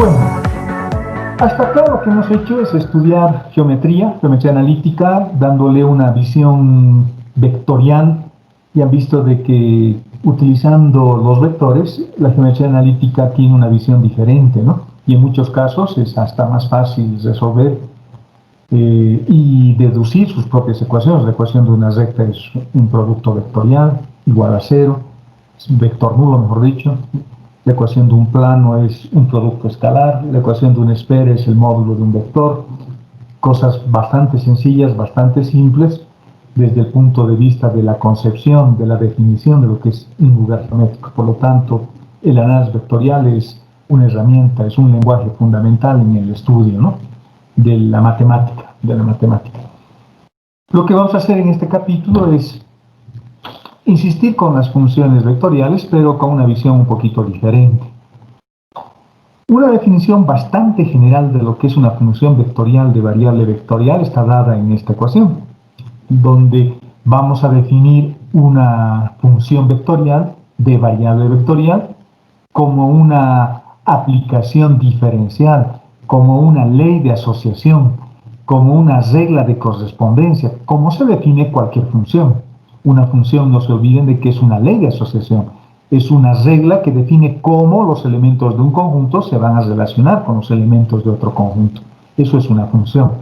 Bueno, hasta acá lo que hemos hecho es estudiar geometría analítica, dándole una visión vectorial, y han visto de que utilizando los vectores, la geometría analítica tiene una visión diferente, ¿no? Y en muchos casos es hasta más fácil resolver y deducir sus propias ecuaciones. La ecuación de una recta es un producto vectorial igual a cero, es un vector nulo, mejor dicho. La ecuación de un plano es un producto escalar, la ecuación de una esfera es el módulo de un vector. Cosas bastante sencillas, bastante simples, desde el punto de vista de la concepción, de la definición de lo que es un lugar geométrico. Por lo tanto, el análisis vectorial es una herramienta, es un lenguaje fundamental en el estudio, ¿no?, de la matemática, Lo que vamos a hacer en este capítulo es insistir con las funciones vectoriales, pero con una visión un poquito diferente. Una definición bastante general de lo que es una función vectorial de variable vectorial está dada en esta ecuación, donde vamos a definir una función vectorial de variable vectorial como una aplicación diferencial, como una ley de asociación, como una regla de correspondencia, como se define cualquier función. Una función, no se olviden de que es una ley de asociación, es una regla que define cómo los elementos de un conjunto se van a relacionar con los elementos de otro conjunto. Eso es una función.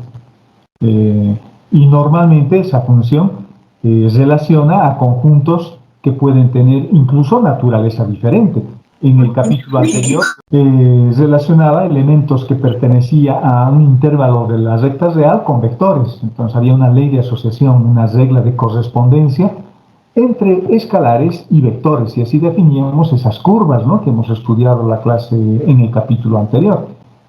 Y normalmente esa función relaciona a conjuntos que pueden tener incluso naturaleza diferente. En el capítulo anterior relacionaba elementos que pertenecían a un intervalo de la recta real con vectores. Entonces había una ley de asociación, una regla de correspondencia entre escalares y vectores, y así definíamos esas curvas, ¿no?, que hemos estudiado en la clase en el capítulo anterior.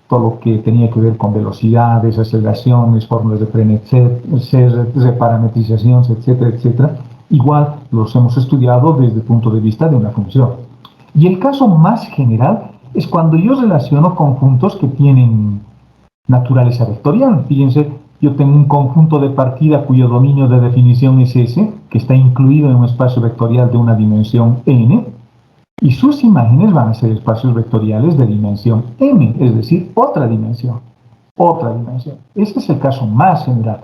Todo lo que tenía que ver con velocidades, aceleraciones, fórmulas de Prenetzer, reparametrización, etcétera, etcétera. Igual los hemos estudiado desde el punto de vista de una función. Y el caso más general es cuando yo relaciono conjuntos que tienen naturaleza vectorial. Fíjense, yo tengo un conjunto de partida cuyo dominio de definición es S, que está incluido en un espacio vectorial de una dimensión n, y sus imágenes van a ser espacios vectoriales de dimensión m, es decir, otra dimensión. Este es el caso más general.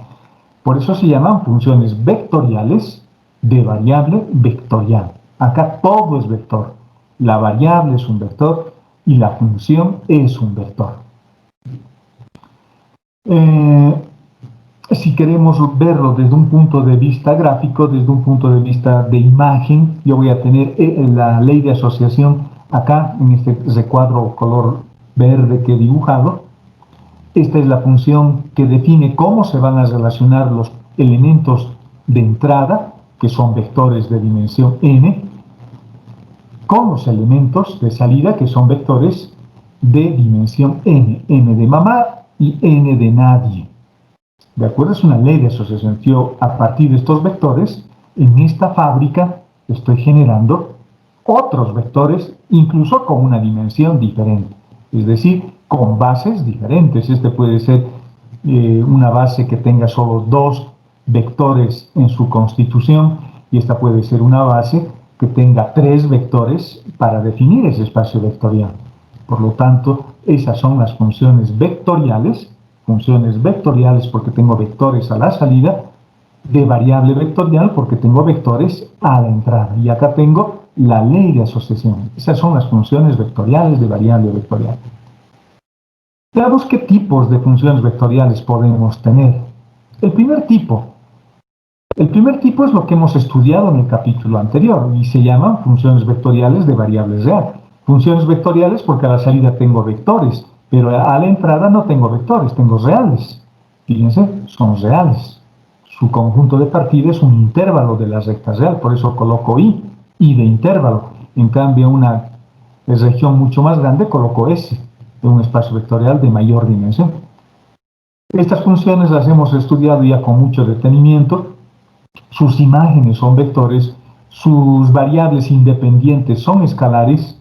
Por eso se llaman funciones vectoriales de variable vectorial. Acá todo es vector. La variable es un vector y la función es un vector. Si queremos verlo desde un punto de vista gráfico, desde un punto de vista de imagen, yo voy a tener la ley de asociación acá en este recuadro color verde que he dibujado. Esta es la función que define cómo se van a relacionar los elementos de entrada, que son vectores de dimensión n, con los elementos de salida, que son vectores de dimensión n, n de mamá y n de nadie. ¿De acuerdo? Es una ley de asociación. Yo, a partir de estos vectores, en esta fábrica estoy generando otros vectores, incluso con una dimensión diferente. Es decir, con bases diferentes. Este puede ser una base que tenga solo dos vectores en su constitución, y esta puede ser una base que tenga tres vectores para definir ese espacio vectorial. Por lo tanto, esas son las funciones vectoriales porque tengo vectores a la salida, de variable vectorial porque tengo vectores a la entrada. Y acá tengo la ley de asociación. Esas son las funciones vectoriales de variable vectorial. Veamos qué tipos de funciones vectoriales podemos tener. El primer tipo es lo que hemos estudiado en el capítulo anterior y se llaman funciones vectoriales de variable real. Funciones vectoriales porque a la salida tengo vectores, pero a la entrada no tengo vectores, tengo reales. Fíjense, son reales. Su conjunto de partida es un intervalo de la recta real, por eso coloco i de intervalo. En cambio, una región mucho más grande coloco S, de un espacio vectorial de mayor dimensión. Estas funciones las hemos estudiado ya con mucho detenimiento. Sus imágenes son vectores, sus variables independientes son escalares,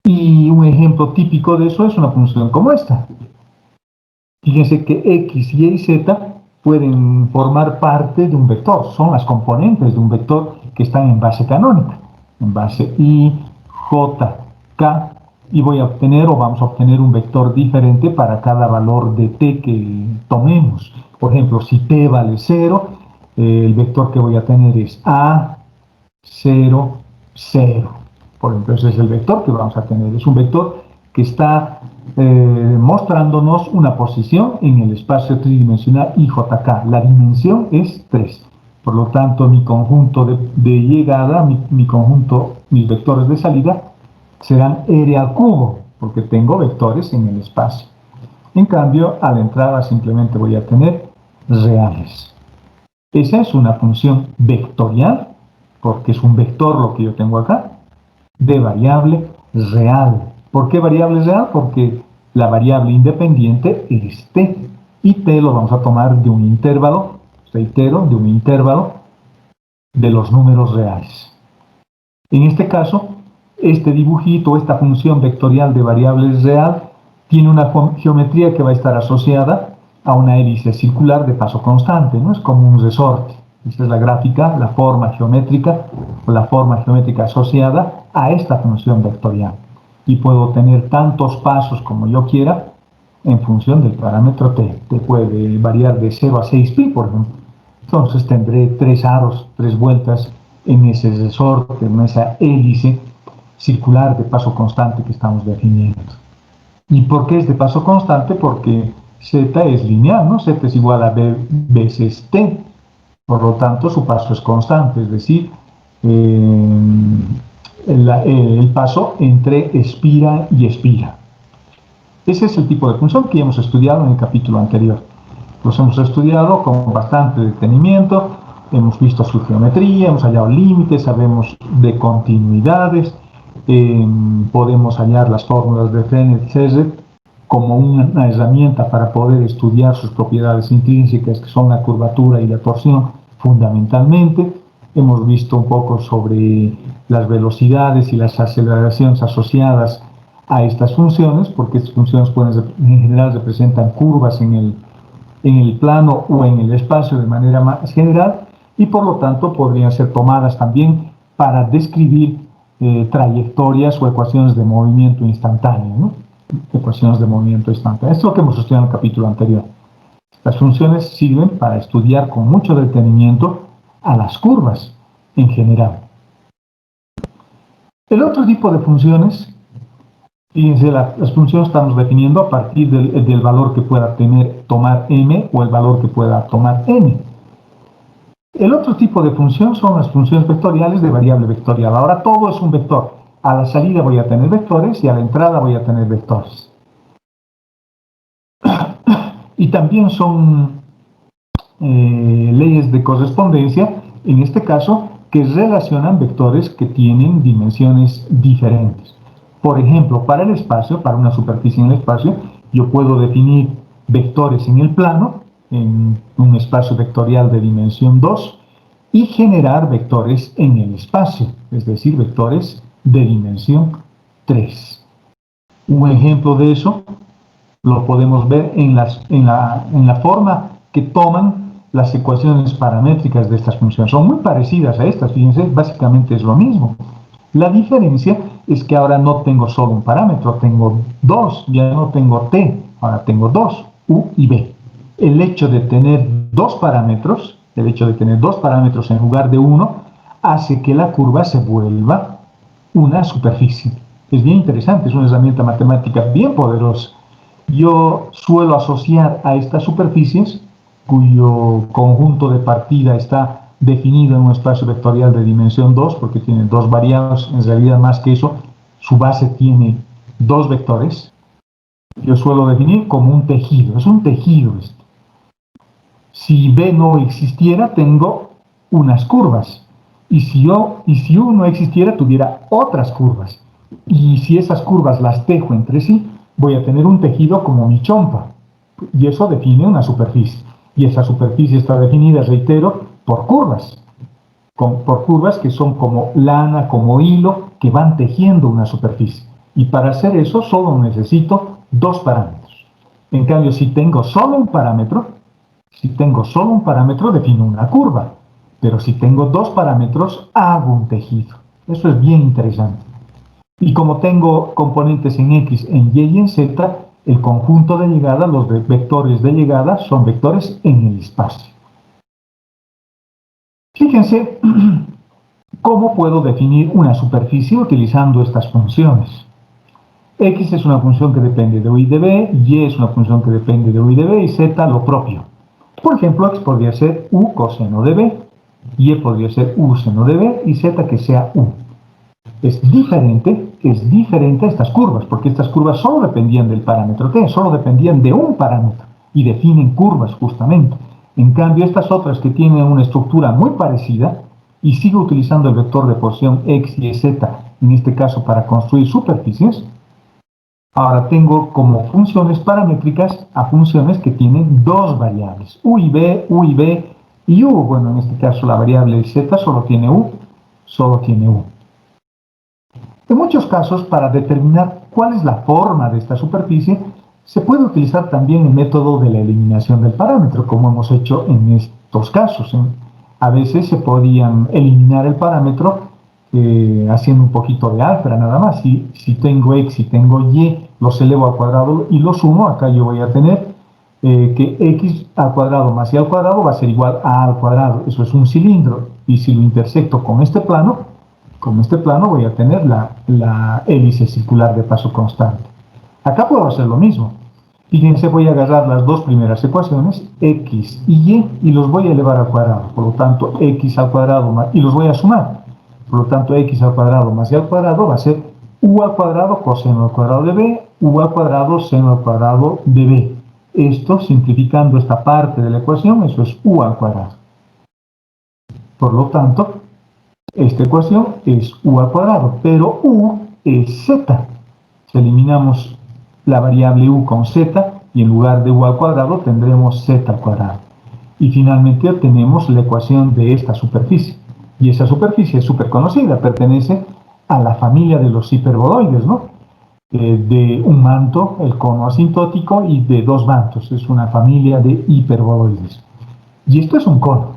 y un ejemplo típico de eso es una función como esta. Fíjense que x, y y z pueden formar parte de un vector, son las componentes de un vector que están en base canónica, en base i, j, k, y voy a obtener o vamos a obtener un vector diferente para cada valor de t que tomemos. Por ejemplo, si t vale 0, el vector que voy a tener es a, 0, 0. Por ejemplo, ese es el vector que vamos a tener. Es un vector que está mostrándonos una posición en el espacio tridimensional IJK. La dimensión es 3. Por lo tanto, mi conjunto de llegada, mis vectores de salida, serán r al cubo, porque tengo vectores en el espacio. En cambio, a la entrada simplemente voy a tener reales. Esa es una función vectorial, porque es un vector lo que yo tengo acá, de variable real. ¿Por qué variable real? Porque la variable independiente es t, y t lo vamos a tomar de un intervalo, reitero, de un intervalo de los números reales. En este caso, este dibujito, esta función vectorial de variables real, tiene una geometría que va a estar asociada a una hélice circular de paso constante, ¿no? Es como un resorte. Esta es la gráfica, la forma geométrica o la forma geométrica asociada a esta función vectorial. Y puedo tener tantos pasos como yo quiera en función del parámetro t. T puede variar de 0 a 6pi, por ejemplo. Entonces tendré 3 aros, 3 vueltas en ese resorte, en esa hélice circular de paso constante que estamos definiendo. ¿Y por qué es de paso constante? Porque z es lineal, ¿no? Z es igual a b veces t. Por lo tanto, su paso es constante, es decir, el paso entre espira y espira. Ese es el tipo de función que hemos estudiado en el capítulo anterior. Los hemos estudiado con bastante detenimiento, hemos visto su geometría, hemos hallado límites, sabemos de continuidades, podemos hallar las fórmulas de Frenet-Serre como una herramienta para poder estudiar sus propiedades intrínsecas, que son la curvatura y la torsión, fundamentalmente. Hemos visto un poco sobre las velocidades y las aceleraciones asociadas a estas funciones, porque estas funciones en general representan curvas en el plano o en el espacio de manera más general, y por lo tanto podrían ser tomadas también para describir trayectorias o ecuaciones de movimiento instantáneo, ¿no? Ecuaciones de movimiento instantáneo. Esto es lo que hemos estudiado en el capítulo anterior. Las funciones sirven para estudiar con mucho detenimiento a las curvas en general. El otro tipo de funciones, fíjense, las funciones estamos definiendo a partir del valor que pueda tomar m o el valor que pueda tomar n. El otro tipo de función son las funciones vectoriales de variable vectorial. Ahora todo es un vector. A la salida voy a tener vectores y a la entrada voy a tener vectores. Y también son leyes de correspondencia, en este caso, que relacionan vectores que tienen dimensiones diferentes. Por ejemplo, para el espacio, para una superficie en el espacio, yo puedo definir vectores en el plano, en un espacio vectorial de dimensión 2, y generar vectores en el espacio, es decir, vectores de dimensión 3. Un ejemplo de eso lo podemos ver en la forma que toman las ecuaciones paramétricas de estas funciones. Son muy parecidas a estas, fíjense, básicamente es lo mismo. La diferencia es que ahora no tengo solo un parámetro, tengo dos, ya no tengo t, ahora tengo dos, u y b. El hecho de tener dos parámetros, en lugar de uno, hace que la curva se vuelva una superficie. Es bien interesante, es una herramienta matemática bien poderosa. Yo suelo asociar a estas superficies, cuyo conjunto de partida está definido en un espacio vectorial de dimensión 2, porque tiene dos variables, en realidad más que eso, su base tiene dos vectores. Yo suelo definir como un tejido, es un tejido esto. Si B no existiera, tengo unas curvas. Y si U no existiera, tuviera otras curvas. Y si esas curvas las tejo entre sí, voy a tener un tejido como mi chompa. Y eso define una superficie. Y esa superficie está definida, reitero, por curvas. Por curvas que son como lana, como hilo, que van tejiendo una superficie. Y para hacer eso solo necesito dos parámetros. En cambio, si tengo solo un parámetro, defino una curva. Pero si tengo dos parámetros, hago un tejido. Eso es bien interesante. Y como tengo componentes en X, en Y y en Z, el conjunto de llegada, los vectores de llegada, son vectores en el espacio. Fíjense cómo puedo definir una superficie utilizando estas funciones. X es una función que depende de U y de B, Y es una función que depende de U y de B, y Z lo propio. Por ejemplo, X podría ser U coseno de B, Y podría ser U seno de B, y Z que sea U. Es diferente a estas curvas, porque estas curvas solo dependían del parámetro T, solo dependían de un parámetro, y definen curvas justamente. En cambio, estas otras que tienen una estructura muy parecida, y sigo utilizando el vector de posición X y Z, en este caso para construir superficies, ahora tengo como funciones paramétricas a funciones que tienen dos variables, U y B, U y B, y U. Bueno, en este caso la variable Z solo tiene U. En muchos casos, para determinar cuál es la forma de esta superficie, se puede utilizar también el método de la eliminación del parámetro, como hemos hecho en estos casos. A veces se podían eliminar el parámetro haciendo un poquito de álgebra nada más. Si tengo X y tengo Y, los elevo al cuadrado y los sumo, acá yo voy a tener que X al cuadrado más Y al cuadrado va a ser igual a A al cuadrado. Eso es un cilindro. Y si lo intersecto con este plano voy a tener la hélice circular de paso constante. Acá puedo hacer lo mismo. Fíjense, voy a agarrar las dos primeras ecuaciones, X y Y los voy a elevar al cuadrado. Por lo tanto, X al cuadrado más, y los voy a sumar. Por lo tanto, X al cuadrado más Y al cuadrado va a ser U al cuadrado coseno al cuadrado de B, U al cuadrado seno al cuadrado de B. Esto, simplificando esta parte de la ecuación, eso es U al cuadrado. Por lo tanto, esta ecuación es U al cuadrado, pero U es Z. Si eliminamos la variable U con Z, y en lugar de U al cuadrado tendremos Z al cuadrado. Y finalmente obtenemos la ecuación de esta superficie. Y esa superficie es súper conocida, pertenece a la familia de los hiperboloides, ¿no? De un manto, el cono asintótico, y de dos mantos. Es una familia de hiperboloides. Y esto es un cono.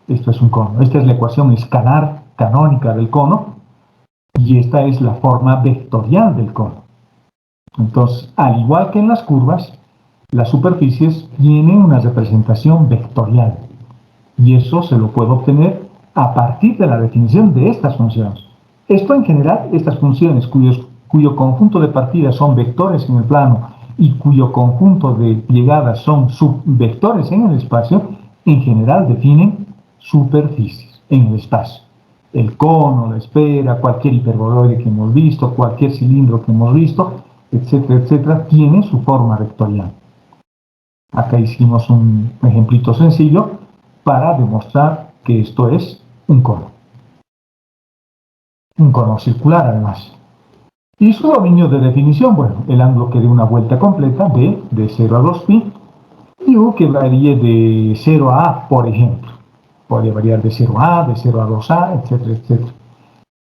Esta es la ecuación escalar canónica del cono, y esta es la forma vectorial del cono. Entonces, al igual que en las curvas, las superficies tienen una representación vectorial, y eso se lo puedo obtener a partir de la definición de estas funciones. Esto en general, estas funciones cuyo conjunto de partidas son vectores en el plano y cuyo conjunto de llegadas son subvectores en el espacio, en general definen superficies en el espacio. El cono, la esfera, cualquier hiperboloide que hemos visto, cualquier cilindro que hemos visto, etcétera, etcétera, tiene su forma vectorial. Acá hicimos un ejemplito sencillo para demostrar que esto es un cono circular además. Y su dominio de definición, bueno, el ángulo que dé una vuelta completa, B, de 0 a 2π, y U que varíe de 0 a A, por ejemplo. Podría variar de 0 a A, de 0 a 2A, etcétera, etcétera.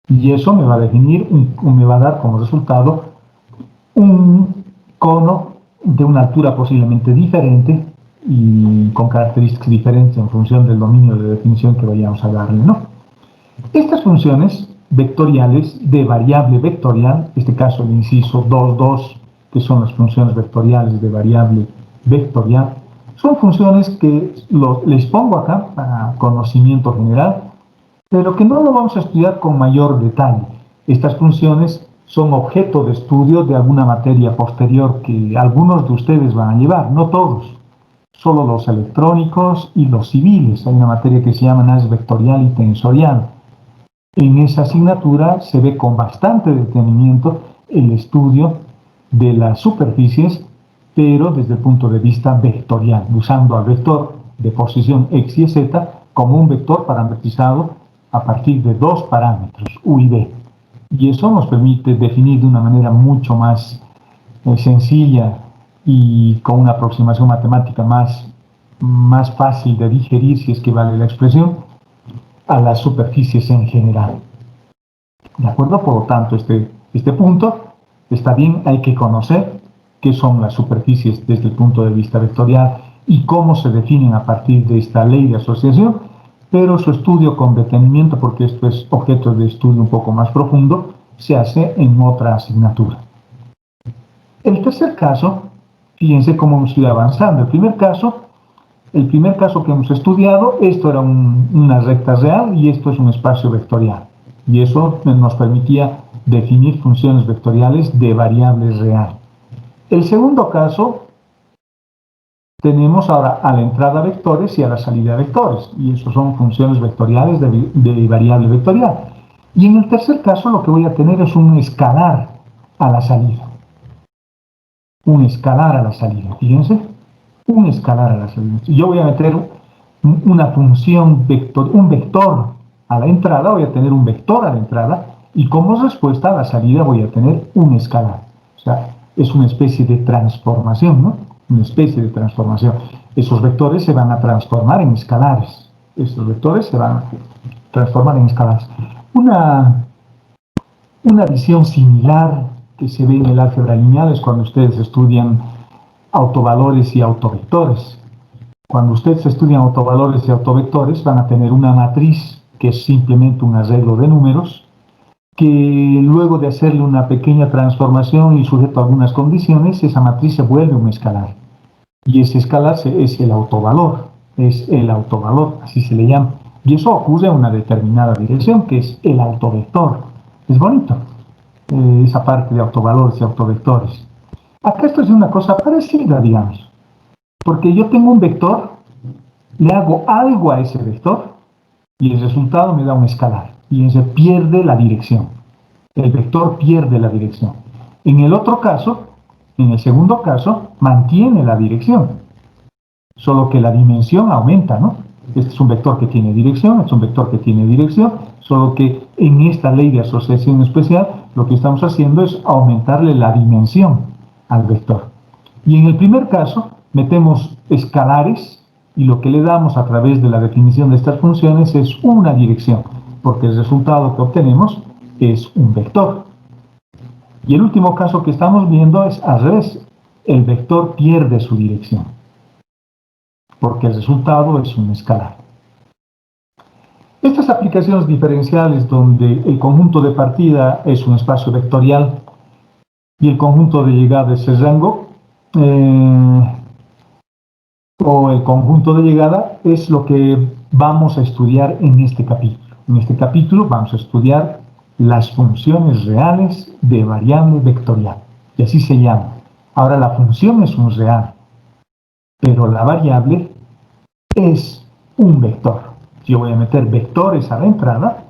Y eso me va a definir, me va a dar como resultado un cono de una altura posiblemente diferente y con características diferentes en función del dominio de definición que vayamos a darle, ¿no? Estas funciones vectoriales de variable vectorial, en este caso el inciso 2.2, que son las funciones vectoriales de variable vectorial, son funciones que les pongo acá para conocimiento general, pero que no lo vamos a estudiar con mayor detalle. Estas funciones son objeto de estudio de alguna materia posterior que algunos de ustedes van a llevar, no todos, solo los electrónicos y los civiles. Hay una materia que se llama análisis vectorial y tensorial. En esa asignatura se ve con bastante detenimiento el estudio de las superficies, pero desde el punto de vista vectorial, usando al vector de posición X y Z como un vector parametrizado a partir de dos parámetros, U y B. Y eso nos permite definir de una manera mucho más sencilla y con una aproximación matemática más fácil de digerir, si es que vale la expresión, a las superficies en general. ¿De acuerdo? Por lo tanto, este punto está bien, hay que conocer qué son las superficies desde el punto de vista vectorial y cómo se definen a partir de esta ley de asociación, pero su estudio con detenimiento, porque esto es objeto de estudio un poco más profundo, se hace en otra asignatura. El tercer caso, fíjense cómo hemos ido avanzando. El primer caso que hemos estudiado, esto era una recta real y esto es un espacio vectorial. Y eso nos permitía definir funciones vectoriales de variable real. El segundo caso, tenemos ahora a la entrada vectores y a la salida vectores. Y eso son funciones vectoriales de variable vectorial. Y en el tercer caso lo que voy a tener es un escalar a la salida. Un escalar a la salida, fíjense. Un escalar a la salida. Si yo voy a meter una función vector, un vector a la entrada, voy a tener un vector a la entrada y como respuesta a la salida voy a tener un escalar. O sea, es una especie de transformación, ¿no? Una especie de transformación. Esos vectores se van a transformar en escalares. Esos vectores se van a transformar en escalares. Una visión similar que se ve en el álgebra lineal es cuando ustedes estudian autovalores y autovectores. Cuando ustedes estudian autovalores y autovectores van a tener una matriz que es simplemente un arreglo de números que luego de hacerle una pequeña transformación y sujeto a algunas condiciones, esa matriz se vuelve un escalar. Y ese escalar es el autovalor, así se le llama. Y eso ocurre en una determinada dirección, que es el autovector. Es bonito, esa parte de autovalores y autovectores. Acá esto es una cosa parecida, digamos. Porque yo tengo un vector, le hago algo a ese vector, y el resultado me da un escalar. Fíjense, pierde la dirección. El vector pierde la dirección. En el otro caso, en el segundo caso, mantiene la dirección. Solo que la dimensión aumenta, ¿no? Este es un vector que tiene dirección, este es un vector que tiene dirección, solo que en esta ley de asociación especial, lo que estamos haciendo es aumentarle la dimensión al vector. Y en el primer caso, metemos escalares y lo que le damos a través de la definición de estas funciones es una dirección, porque el resultado que obtenemos es un vector. Y el último caso que estamos viendo es al revés. El vector pierde su dirección, porque el resultado es un escalar. Estas aplicaciones diferenciales donde el conjunto de partida es un espacio vectorial y el conjunto de llegada es el rango, o el conjunto de llegada es lo que vamos a estudiar en este capítulo. En este capítulo vamos a estudiar las funciones reales de variable vectorial, y así se llama. Ahora la función es un real, pero la variable es un vector. Yo voy a meter vectores a la entrada,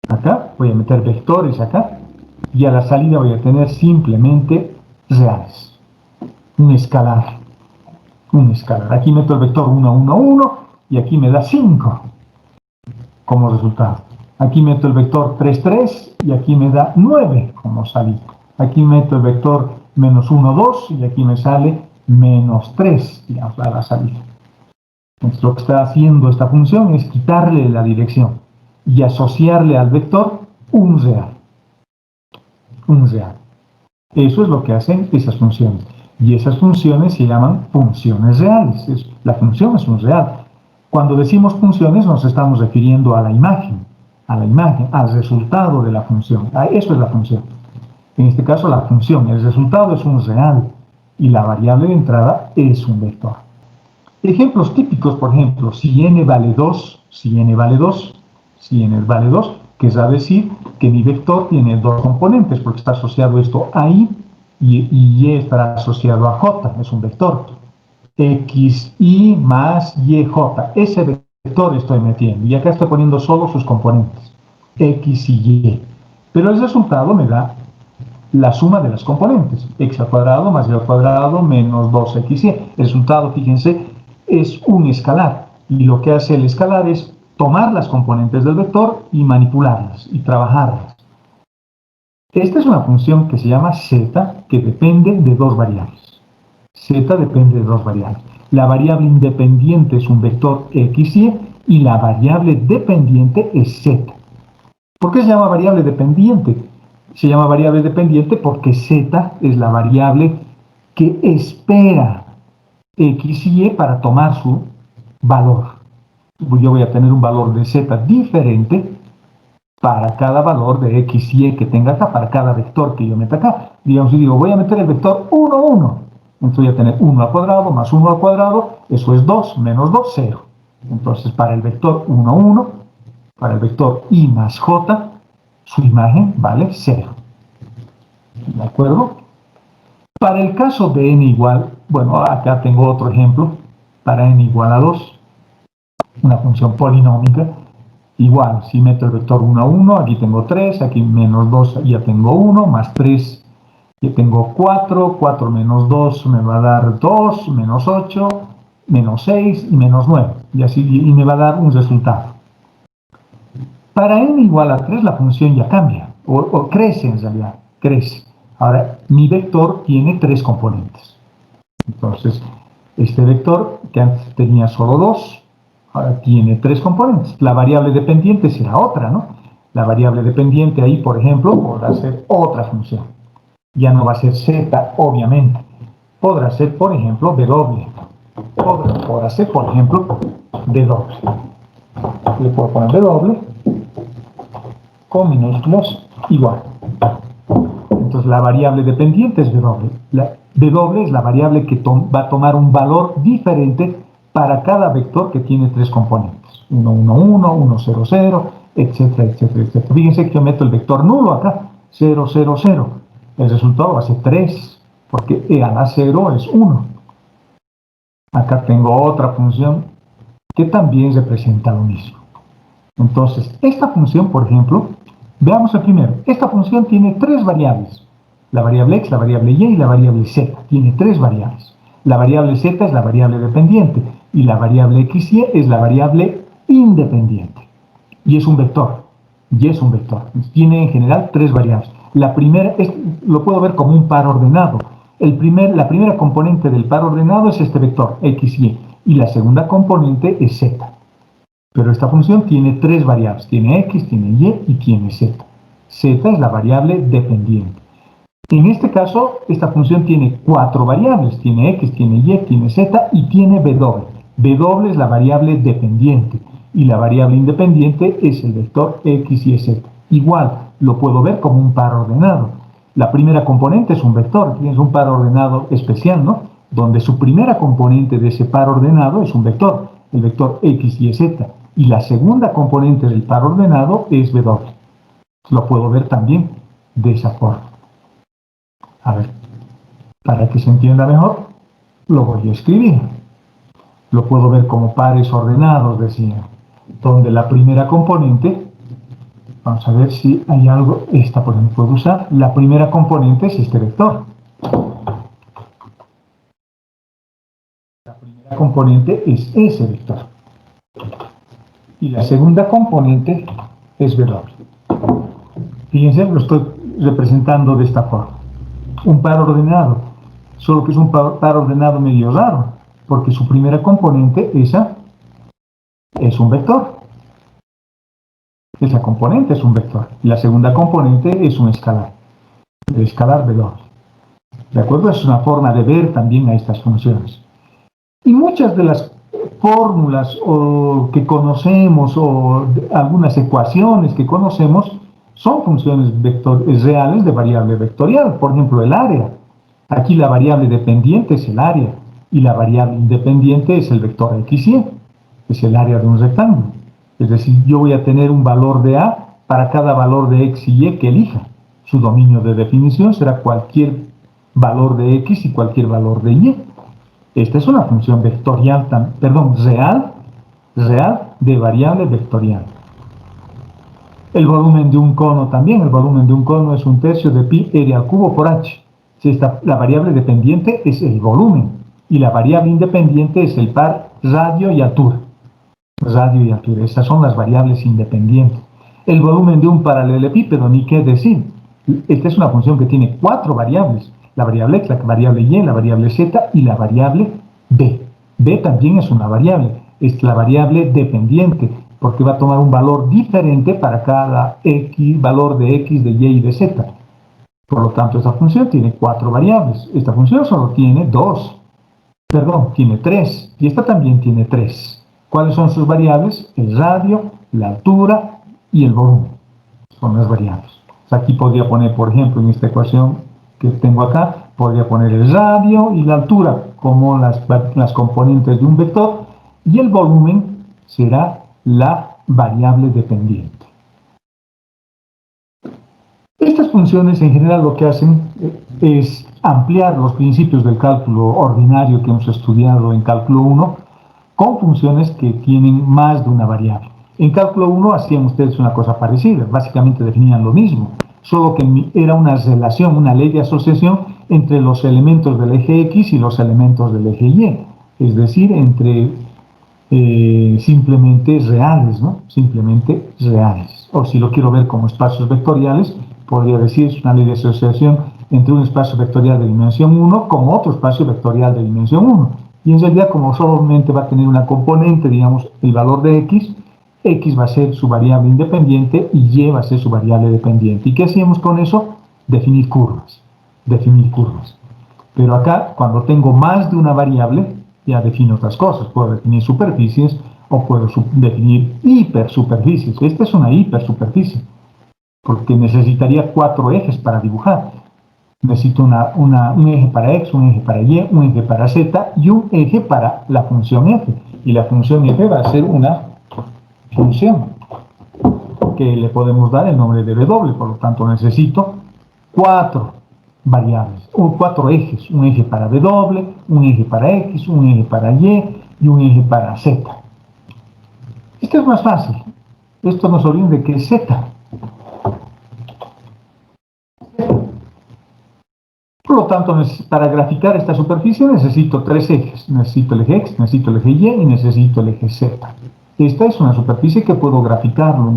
acá, voy a meter vectores acá, y a la salida voy a tener simplemente reales. Un escalar. Un escalar. Aquí meto el vector 1, 1, 1 y aquí me da 5 como resultado. Aquí meto el vector 3, 3 y aquí me da 9 como salida. Aquí meto el vector menos 1, 2 y aquí me sale menos 3, digamos, a la salida. Entonces lo que está haciendo esta función es quitarle la dirección y asociarle al vector un real. Un real. Eso es lo que hacen esas funciones. Y esas funciones se llaman funciones reales. La función es un real. Cuando decimos funciones nos estamos refiriendo a la imagen, al resultado de la función. Eso es la función. En este caso la función, el resultado es un real y la variable de entrada es un vector. Ejemplos típicos, por ejemplo, si n vale 2, si n vale 2, si n vale 2, querrá decir que mi vector tiene dos componentes, porque está asociado esto a i y y estará asociado a j, es un vector. xi más yj, ese vector estoy metiendo, y acá estoy poniendo solo sus componentes, x y y. Pero el resultado me da la suma de las componentes, x al cuadrado más y al cuadrado menos 2xy. El resultado, fíjense, es un escalar, y lo que hace el escalar es tomar las componentes del vector y manipularlas y trabajarlas. Esta es una función que se llama z, que depende de dos variables. Z depende de dos variables. La variable independiente es un vector xy y la variable dependiente es z. ¿Por qué se llama variable dependiente? Se llama variable dependiente porque z es la variable que espera x y y para tomar su valor. Yo voy a tener un valor de z diferente para cada valor de x y que tenga acá, para cada vector que yo meta acá. Digamos, si digo, voy a meter el vector 1, 1. Entonces voy a tener 1 al cuadrado más 1 al cuadrado, eso es 2, menos 2, 0. Entonces para el vector 1, 1, para el vector i más j, su imagen vale 0. ¿De acuerdo? Para el caso de n igual, bueno, acá tengo otro ejemplo, para n igual a 2, una función polinómica. Igual, si meto el vector 1 a 1, aquí tengo 3, aquí menos 2 ya tengo 1, más 3 ya tengo 4, 4 menos 2 me va a dar 2, menos 8, menos 6 y menos 9, y así y me va a dar un resultado. Para n igual a 3 la función ya cambia, o crece en realidad, crece. Ahora, mi vector tiene 3 componentes. Entonces, este vector, que antes tenía solo 2, ahora tiene 3 componentes. La variable dependiente será otra, ¿no? La variable dependiente ahí, por ejemplo, podrá ser otra función. Ya no va a ser z, obviamente. Podrá ser, por ejemplo, w. Podrá ser, por ejemplo, w. Le puedo poner w con minúsculos igual. Entonces la variable dependiente es w. La w es la variable que va a tomar un valor diferente para cada vector que tiene 3 componentes. 1, 1, 1, 1, 0, 0, etcétera, etcétera, etcétera. Fíjense que yo meto el vector nulo acá, 0, 0, 0. El resultado va a ser 3, porque e a la 0 es 1. Acá tengo otra función que también representa lo mismo. Entonces, esta función, por ejemplo, veamos el primero. Esta función tiene 3 variables. La variable x, la variable y la variable z. Tiene 3 variables. La variable z es la variable dependiente y la variable x y es la variable independiente. Y es un vector. Tiene en general 3 variables. La primera, lo puedo ver como un par ordenado. La primera componente del par ordenado es este vector, x y la segunda componente es z. Pero esta función tiene 3 variables, tiene x, tiene y tiene z. Z es la variable dependiente. En este caso, esta función tiene 4 variables, tiene x, tiene y, tiene z y tiene w. W es la variable dependiente y la variable independiente es el vector x, y, z. Igual, lo puedo ver como un par ordenado. La primera componente es un vector, es un par ordenado especial, ¿no? Donde su primera componente de ese par ordenado es un vector, el vector x, y, z. Y la segunda componente del par ordenado es w. Lo puedo ver también de esa forma. A ver, para que se entienda mejor, lo voy a escribir. Lo puedo ver como pares ordenados, decía, donde la primera componente, vamos a ver si hay algo, esta por ejemplo puedo usar, la primera componente es este vector. La primera componente es ese vector. Y la segunda componente es w. Fíjense, lo estoy representando de esta forma. Un par ordenado, solo que es un par ordenado medio raro, porque su primera componente, esa, es un vector. Esa componente es un vector. Y la segunda componente es un escalar. El escalar w. ¿De acuerdo? Es una forma de ver también a estas funciones. Y muchas de las fórmulas que conocemos o algunas ecuaciones que conocemos son funciones reales de variable vectorial. Por ejemplo, el área. Aquí la variable dependiente es el área y la variable independiente es el vector x, y, es el área de un rectángulo. Es decir, yo voy a tener un valor de a para cada valor de x y y que elija. Su dominio de definición será cualquier valor de x y cualquier valor de y. Esta es una función vectorial, real de variable vectorial. El volumen de un cono también, el volumen de un cono es 1/3 de pi r al cubo por h. La variable dependiente es el volumen y la variable independiente es el par radio y altura. Radio y altura, estas son las variables independientes. El volumen de un paralelepípedo, ni qué decir. Esta es una función que tiene 4 variables. La variable x, la variable y, la variable z y la variable b. B también es una variable. Es la variable dependiente, porque va a tomar un valor diferente para cada x, valor de x, de y de z. Por lo tanto, esta función tiene 4 variables. Esta función solo tiene 3. Y esta también tiene 3. ¿Cuáles son sus variables? El radio, la altura y el volumen. son las variables. Aquí podría poner, por ejemplo, en esta ecuación que tengo acá, podría poner el radio y la altura como las componentes de un vector, y el volumen será la variable dependiente. Estas funciones en general lo que hacen es ampliar los principios del cálculo ordinario que hemos estudiado en cálculo 1 con funciones que tienen más de una variable. En cálculo 1 hacían ustedes una cosa parecida, básicamente definían lo mismo, solo que era una relación, una ley de asociación entre los elementos del eje X y los elementos del eje Y, es decir, entre simplemente reales, ¿no? Simplemente reales. O si lo quiero ver como espacios vectoriales, podría decir es una ley de asociación entre un espacio vectorial de dimensión 1 con otro espacio vectorial de dimensión 1. Y en realidad, como solamente va a tener una componente, digamos, el valor de X va a ser su variable independiente y Y va a ser su variable dependiente. ¿Y qué hacíamos con eso? Definir curvas. Definir curvas. Pero acá, cuando tengo más de una variable, ya defino otras cosas. Puedo definir superficies o puedo definir hipersuperficies. Esta es una hipersuperficie, porque necesitaría 4 ejes para dibujar. Necesito un eje para X, un eje para Y, un eje para Z y un eje para la función F. Y la función F va a ser una función que le podemos dar el nombre de W. Por lo tanto, necesito 4 variables, o 4 ejes, un eje para W, un eje para X, un eje para Y y un eje para Z. Esto es más fácil. Esto nos olvida de que es Z. Por lo tanto, para graficar esta superficie necesito 3 ejes. Necesito el eje X, necesito el eje Y y necesito el eje Z. Esta es una superficie que puedo graficarlo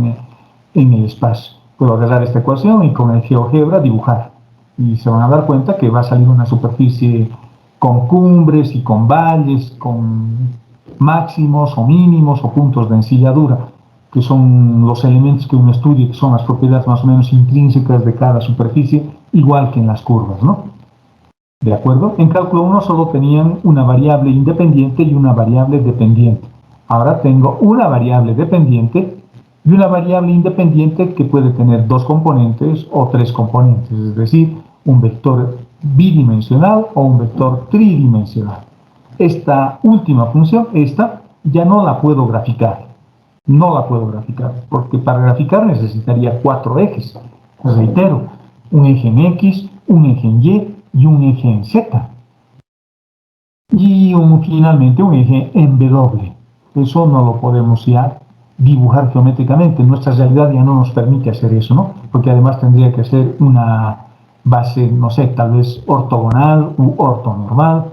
en el espacio. Puedo agarrar esta ecuación y con el GeoGebra dibujar. Y se van a dar cuenta que va a salir una superficie con cumbres y con valles, con máximos o mínimos o puntos de ensilladura, que son los elementos que uno estudia, que son las propiedades más o menos intrínsecas de cada superficie, igual que en las curvas, ¿no? ¿De acuerdo? En cálculo 1 solo tenían una variable independiente y una variable dependiente. Ahora tengo una variable dependiente y una variable independiente que puede tener 2 componentes o 3 componentes, es decir, un vector bidimensional o un vector tridimensional. Esta última función, esta, ya no la puedo graficar. No la puedo graficar, porque para graficar necesitaría 4 ejes. Reitero, un eje en X, un eje en Y y un eje en Z. Y finalmente un eje en W. Eso no lo podemos ya dibujar geométricamente. Nuestra realidad ya no nos permite hacer eso, ¿no? Porque además tendría que ser una base, no sé, tal vez ortogonal u ortonormal,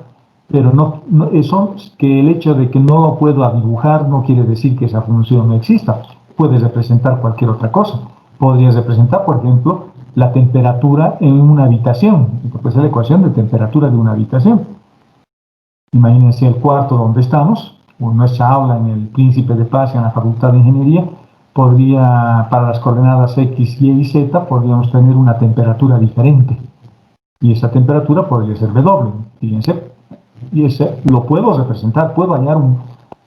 pero eso, que el hecho de que no lo puedo dibujar no quiere decir que esa función no exista. Puedes representar cualquier otra cosa. Podrías representar, por ejemplo, la temperatura en una habitación. Pues es la ecuación de temperatura de una habitación. Imagínense el cuarto donde estamos, o nuestra aula en el Príncipe de Paz, en la Facultad de Ingeniería, para las coordenadas X, Y y Z, podríamos tener una temperatura diferente. Y esa temperatura podría ser W, fíjense. Y ese lo puedo representar, puedo hallar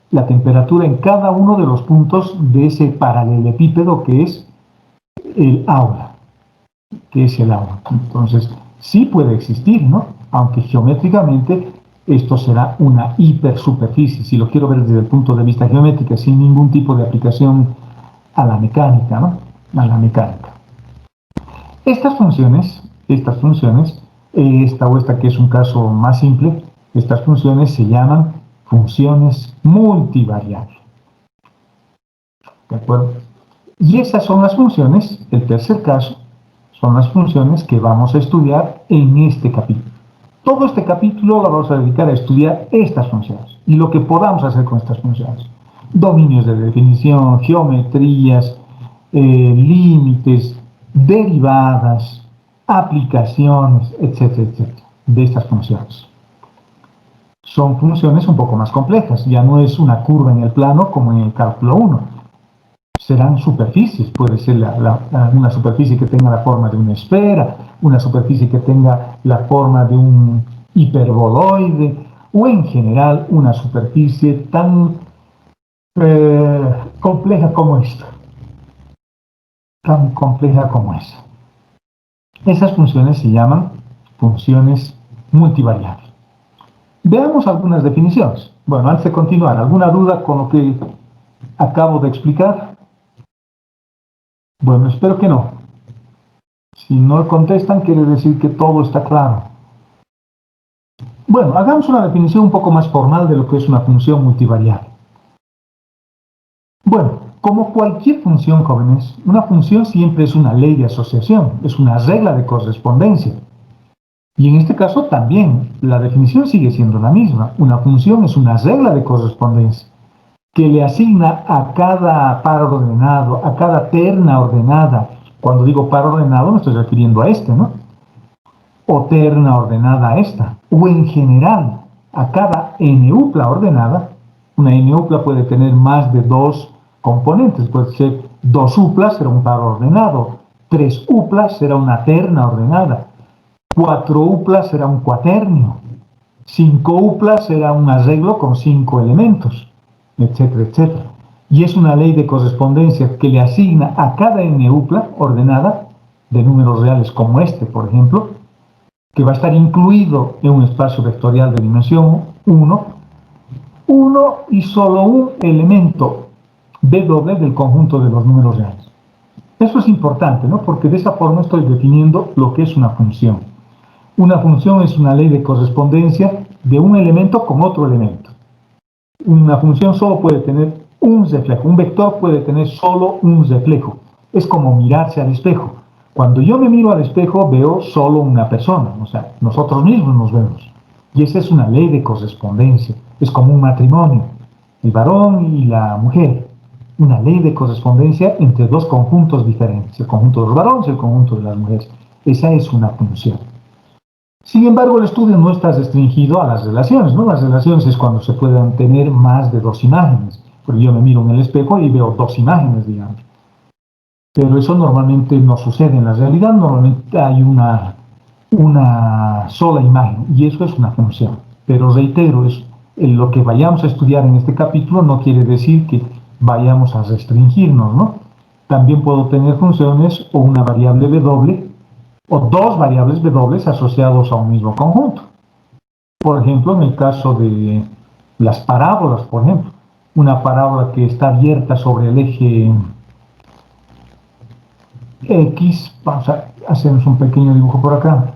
la temperatura en cada uno de los puntos de ese paralelepípedo que es el aula. Entonces, sí puede existir, ¿no? Aunque geométricamente esto será una hipersuperficie, si lo quiero ver desde el punto de vista geométrico, sin ningún tipo de aplicación a la mecánica, ¿no? A la mecánica. Estas funciones, esta que es un caso más simple, estas funciones se llaman funciones multivariables. ¿De acuerdo? Y esas son las funciones, el tercer caso, son las funciones que vamos a estudiar en este capítulo. Todo este capítulo lo vamos a dedicar a estudiar estas funciones y lo que podamos hacer con estas funciones. Dominios de definición, geometrías, límites, derivadas, aplicaciones, etcétera, etcétera, de estas funciones. Son funciones un poco más complejas, ya no es una curva en el plano como en el cálculo 1. Serán superficies, puede ser una superficie que tenga la forma de una esfera, una superficie que tenga la forma de un hiperboloide, o en general una superficie tan compleja como esta. tan compleja como esa. Esas funciones se llaman funciones multivariables. Veamos algunas definiciones. Bueno, antes de continuar, ¿alguna duda con lo que acabo de explicar? Bueno, espero que no. Si no contestan, quiere decir que todo está claro. Bueno, hagamos una definición un poco más formal de lo que es una función multivariable. Bueno, como cualquier función, jóvenes, una función siempre es una ley de asociación, es una regla de correspondencia. Y en este caso también la definición sigue siendo la misma. Una función es una regla de correspondencia que le asigna a cada par ordenado, a cada terna ordenada. Cuando digo par ordenado me estoy refiriendo a este, ¿no? O terna ordenada a esta. O en general, a cada n-upla ordenada. Una n-upla puede tener más de dos componentes. Puede ser 2 uplas, será un par ordenado. 3 uplas será una terna ordenada. 4 uplas será un cuaternio. 5 uplas será un arreglo con 5 elementos, etcétera, etcétera. Y es una ley de correspondencia que le asigna a cada n-upla ordenada de números reales como este, por ejemplo, que va a estar incluido en un espacio vectorial de dimensión 1, uno y solo un elemento W del conjunto de los números reales. Eso es importante, ¿no? Porque de esa forma estoy definiendo lo que es una función. Una función es una ley de correspondencia de un elemento con otro elemento. Una función solo puede tener un reflejo. Un vector puede tener solo un reflejo. Es como mirarse al espejo. Cuando yo me miro al espejo veo solo una persona. O sea, nosotros mismos nos vemos. Y esa es una ley de correspondencia. Es como un matrimonio. El varón y la mujer. Una ley de correspondencia entre dos conjuntos diferentes. El conjunto de los varones y el conjunto de las mujeres. Esa es una función. Sin embargo, el estudio no está restringido a las relaciones, ¿no? Las relaciones es cuando se puedan tener más de dos imágenes. Porque yo me miro en el espejo y veo dos imágenes, digamos. Pero eso normalmente no sucede en la realidad, normalmente hay una sola imagen, y eso es una función. Pero reitero, lo que vayamos a estudiar en este capítulo no quiere decir que vayamos a restringirnos, ¿no? También puedo tener funciones o una variable W, o dos variables W asociados a un mismo conjunto. Por ejemplo, en el caso de las parábolas, por ejemplo, una parábola que está abierta sobre el eje X, vamos a hacernos un pequeño dibujo por acá.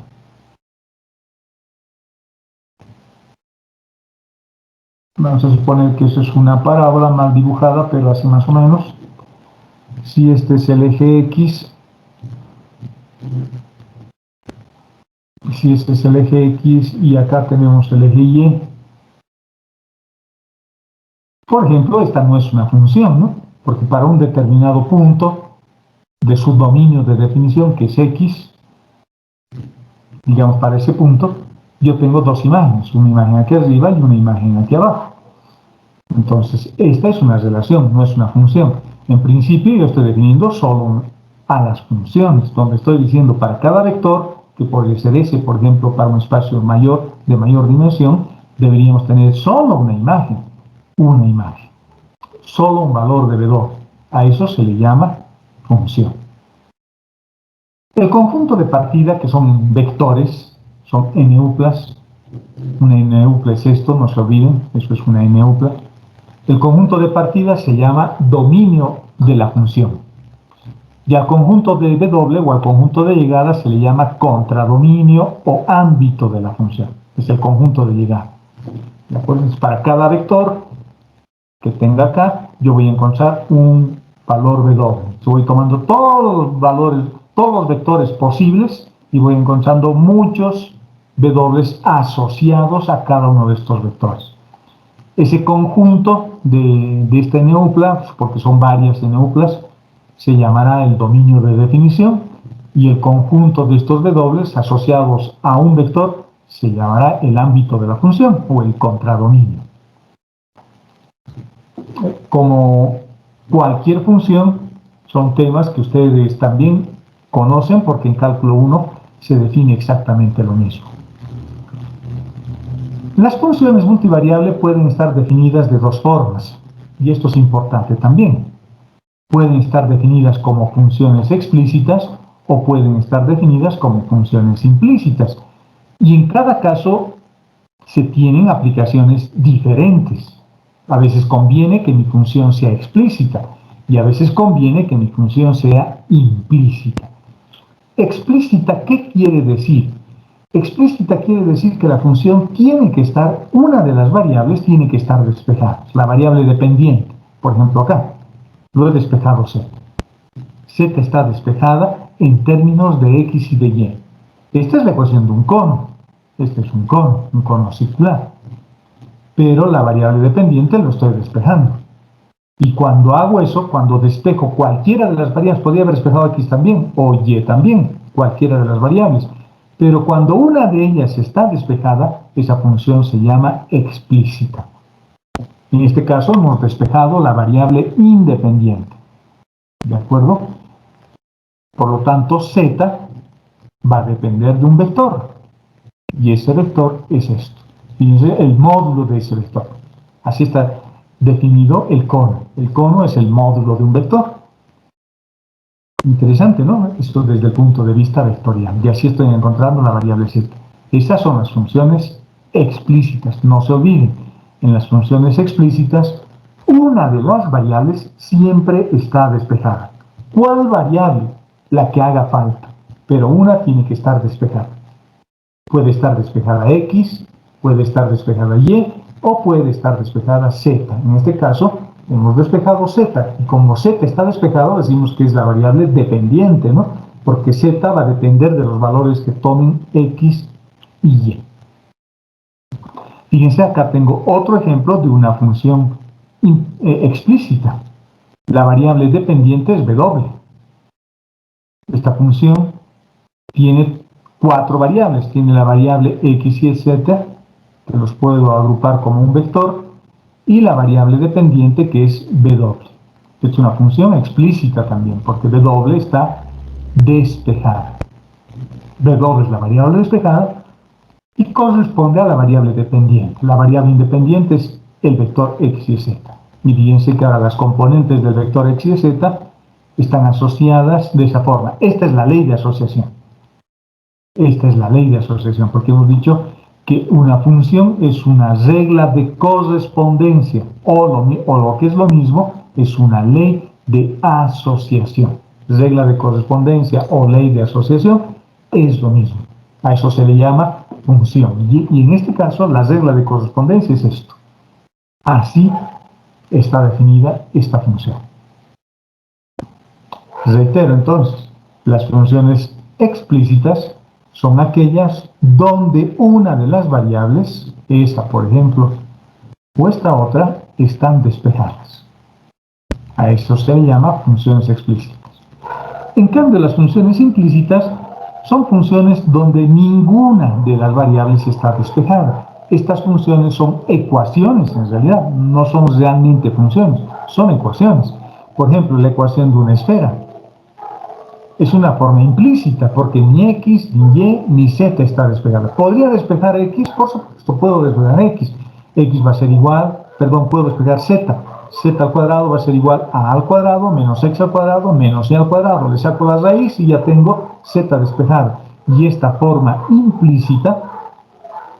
Vamos a suponer que eso es una parábola mal dibujada, pero así más o menos. Si este es el eje X, si este es el eje X y acá tenemos el eje Y, por ejemplo, esta no es una función, ¿no? Porque para un determinado punto de su dominio de definición, que es X, digamos para ese punto, yo tengo dos imágenes, una imagen aquí arriba y una imagen aquí abajo. Entonces, esta es una relación, no es una función. En principio, yo estoy definiendo solo a las funciones, donde estoy diciendo para cada vector, que podría ser ese, por ejemplo, para un espacio mayor, de mayor dimensión, deberíamos tener solo una imagen, solo un valor de V2. A eso se le llama función. El conjunto de partida, que son vectores, son n-uplas. Una n-upla es esto, no se olviden, eso es una n-upla. El conjunto de partida se llama dominio de la función. Y al conjunto de W o al conjunto de llegada se le llama contradominio o ámbito de la función. Es el conjunto de llegada. ¿De acuerdo? Entonces, para cada vector que tenga acá, yo voy a encontrar un valor W. Yo voy tomando todos los valores, todos los vectores posibles y voy encontrando muchos W asociados a cada uno de estos vectores. Ese conjunto de esta n-upla, porque son varias n-uplas, se llamará el dominio de definición, y el conjunto de estos W asociados a un vector se llamará el ámbito de la función o el contradominio. Como cualquier función, son temas que ustedes también conocen porque en cálculo 1 se define exactamente lo mismo. Las funciones multivariables pueden estar definidas de dos formas, y esto es importante también. pueden estar definidas como funciones explícitas o pueden estar definidas como funciones implícitas. Y en cada caso se tienen aplicaciones diferentes. A veces conviene que mi función sea explícita y a veces conviene que mi función sea implícita. Explícita, ¿qué quiere decir? Explícita quiere decir que la función tiene que estar, una de las variables tiene que estar despejada. La variable dependiente, por ejemplo acá, lo he despejado z. Z está despejada en términos de x y de y. Esta es la ecuación de un cono. Este es un cono circular. Pero la variable dependiente lo estoy despejando. Y cuando hago eso, cuando despejo cualquiera de las variables, podría haber despejado x también, o y también, cualquiera de las variables. Pero cuando una de ellas está despejada, esa función se llama explícita. En este caso hemos despejado la variable independiente. ¿De acuerdo? Por lo tanto, z va a depender de un vector. Y ese vector es esto. Fíjense el módulo de ese vector. Así está definido el cono. El cono es el módulo de un vector. Interesante, ¿no? Esto desde el punto de vista vectorial. Y así estoy encontrando la variable z. Estas son las funciones explícitas. No se olviden, en las funciones explícitas, una de las variables siempre está despejada. ¿Cuál variable? La que haga falta. Pero una tiene que estar despejada. Puede estar despejada x, puede estar despejada y, o puede estar despejada z. En este caso, hemos despejado z, y como z está despejado, decimos que es la variable dependiente, ¿no? Porque z va a depender de los valores que tomen x y y. Fíjense, acá tengo otro ejemplo de una función explícita. La variable dependiente es w. Esta función tiene 4 variables. Tiene la variable x y z, que los puedo agrupar como un vector, y la variable dependiente, que es w. Es una función explícita también, porque w está despejada. W es la variable despejada y corresponde a la variable dependiente. La variable independiente es el vector x y z. Y fíjense que ahora las componentes del vector x y z están asociadas de esa forma. Esta es la ley de asociación. Esta es la ley de asociación, porque hemos dicho que una función es una regla de correspondencia, o lo que es lo mismo, es una ley de asociación. Regla de correspondencia o ley de asociación es lo mismo. A eso se le llama función. Y en este caso, la regla de correspondencia es esto. Así está definida esta función. Reitero entonces, las funciones explícitas son aquellas donde una de las variables, esta por ejemplo, o esta otra, están despejadas. A eso se le llama funciones explícitas. En cambio, las funciones implícitas son funciones donde ninguna de las variables está despejada. Estas funciones son ecuaciones en realidad, no son realmente funciones, son ecuaciones. Por ejemplo, la ecuación de una esfera. Es una forma implícita, porque ni x, ni y, ni z está despejada. ¿Podría despejar x? Por supuesto, puedo despejar x. X va a ser igual, puedo despejar z. Z al cuadrado va a ser igual a al cuadrado menos x al cuadrado menos y al cuadrado. Le saco la raíz y ya tengo z despejada. Y esta forma implícita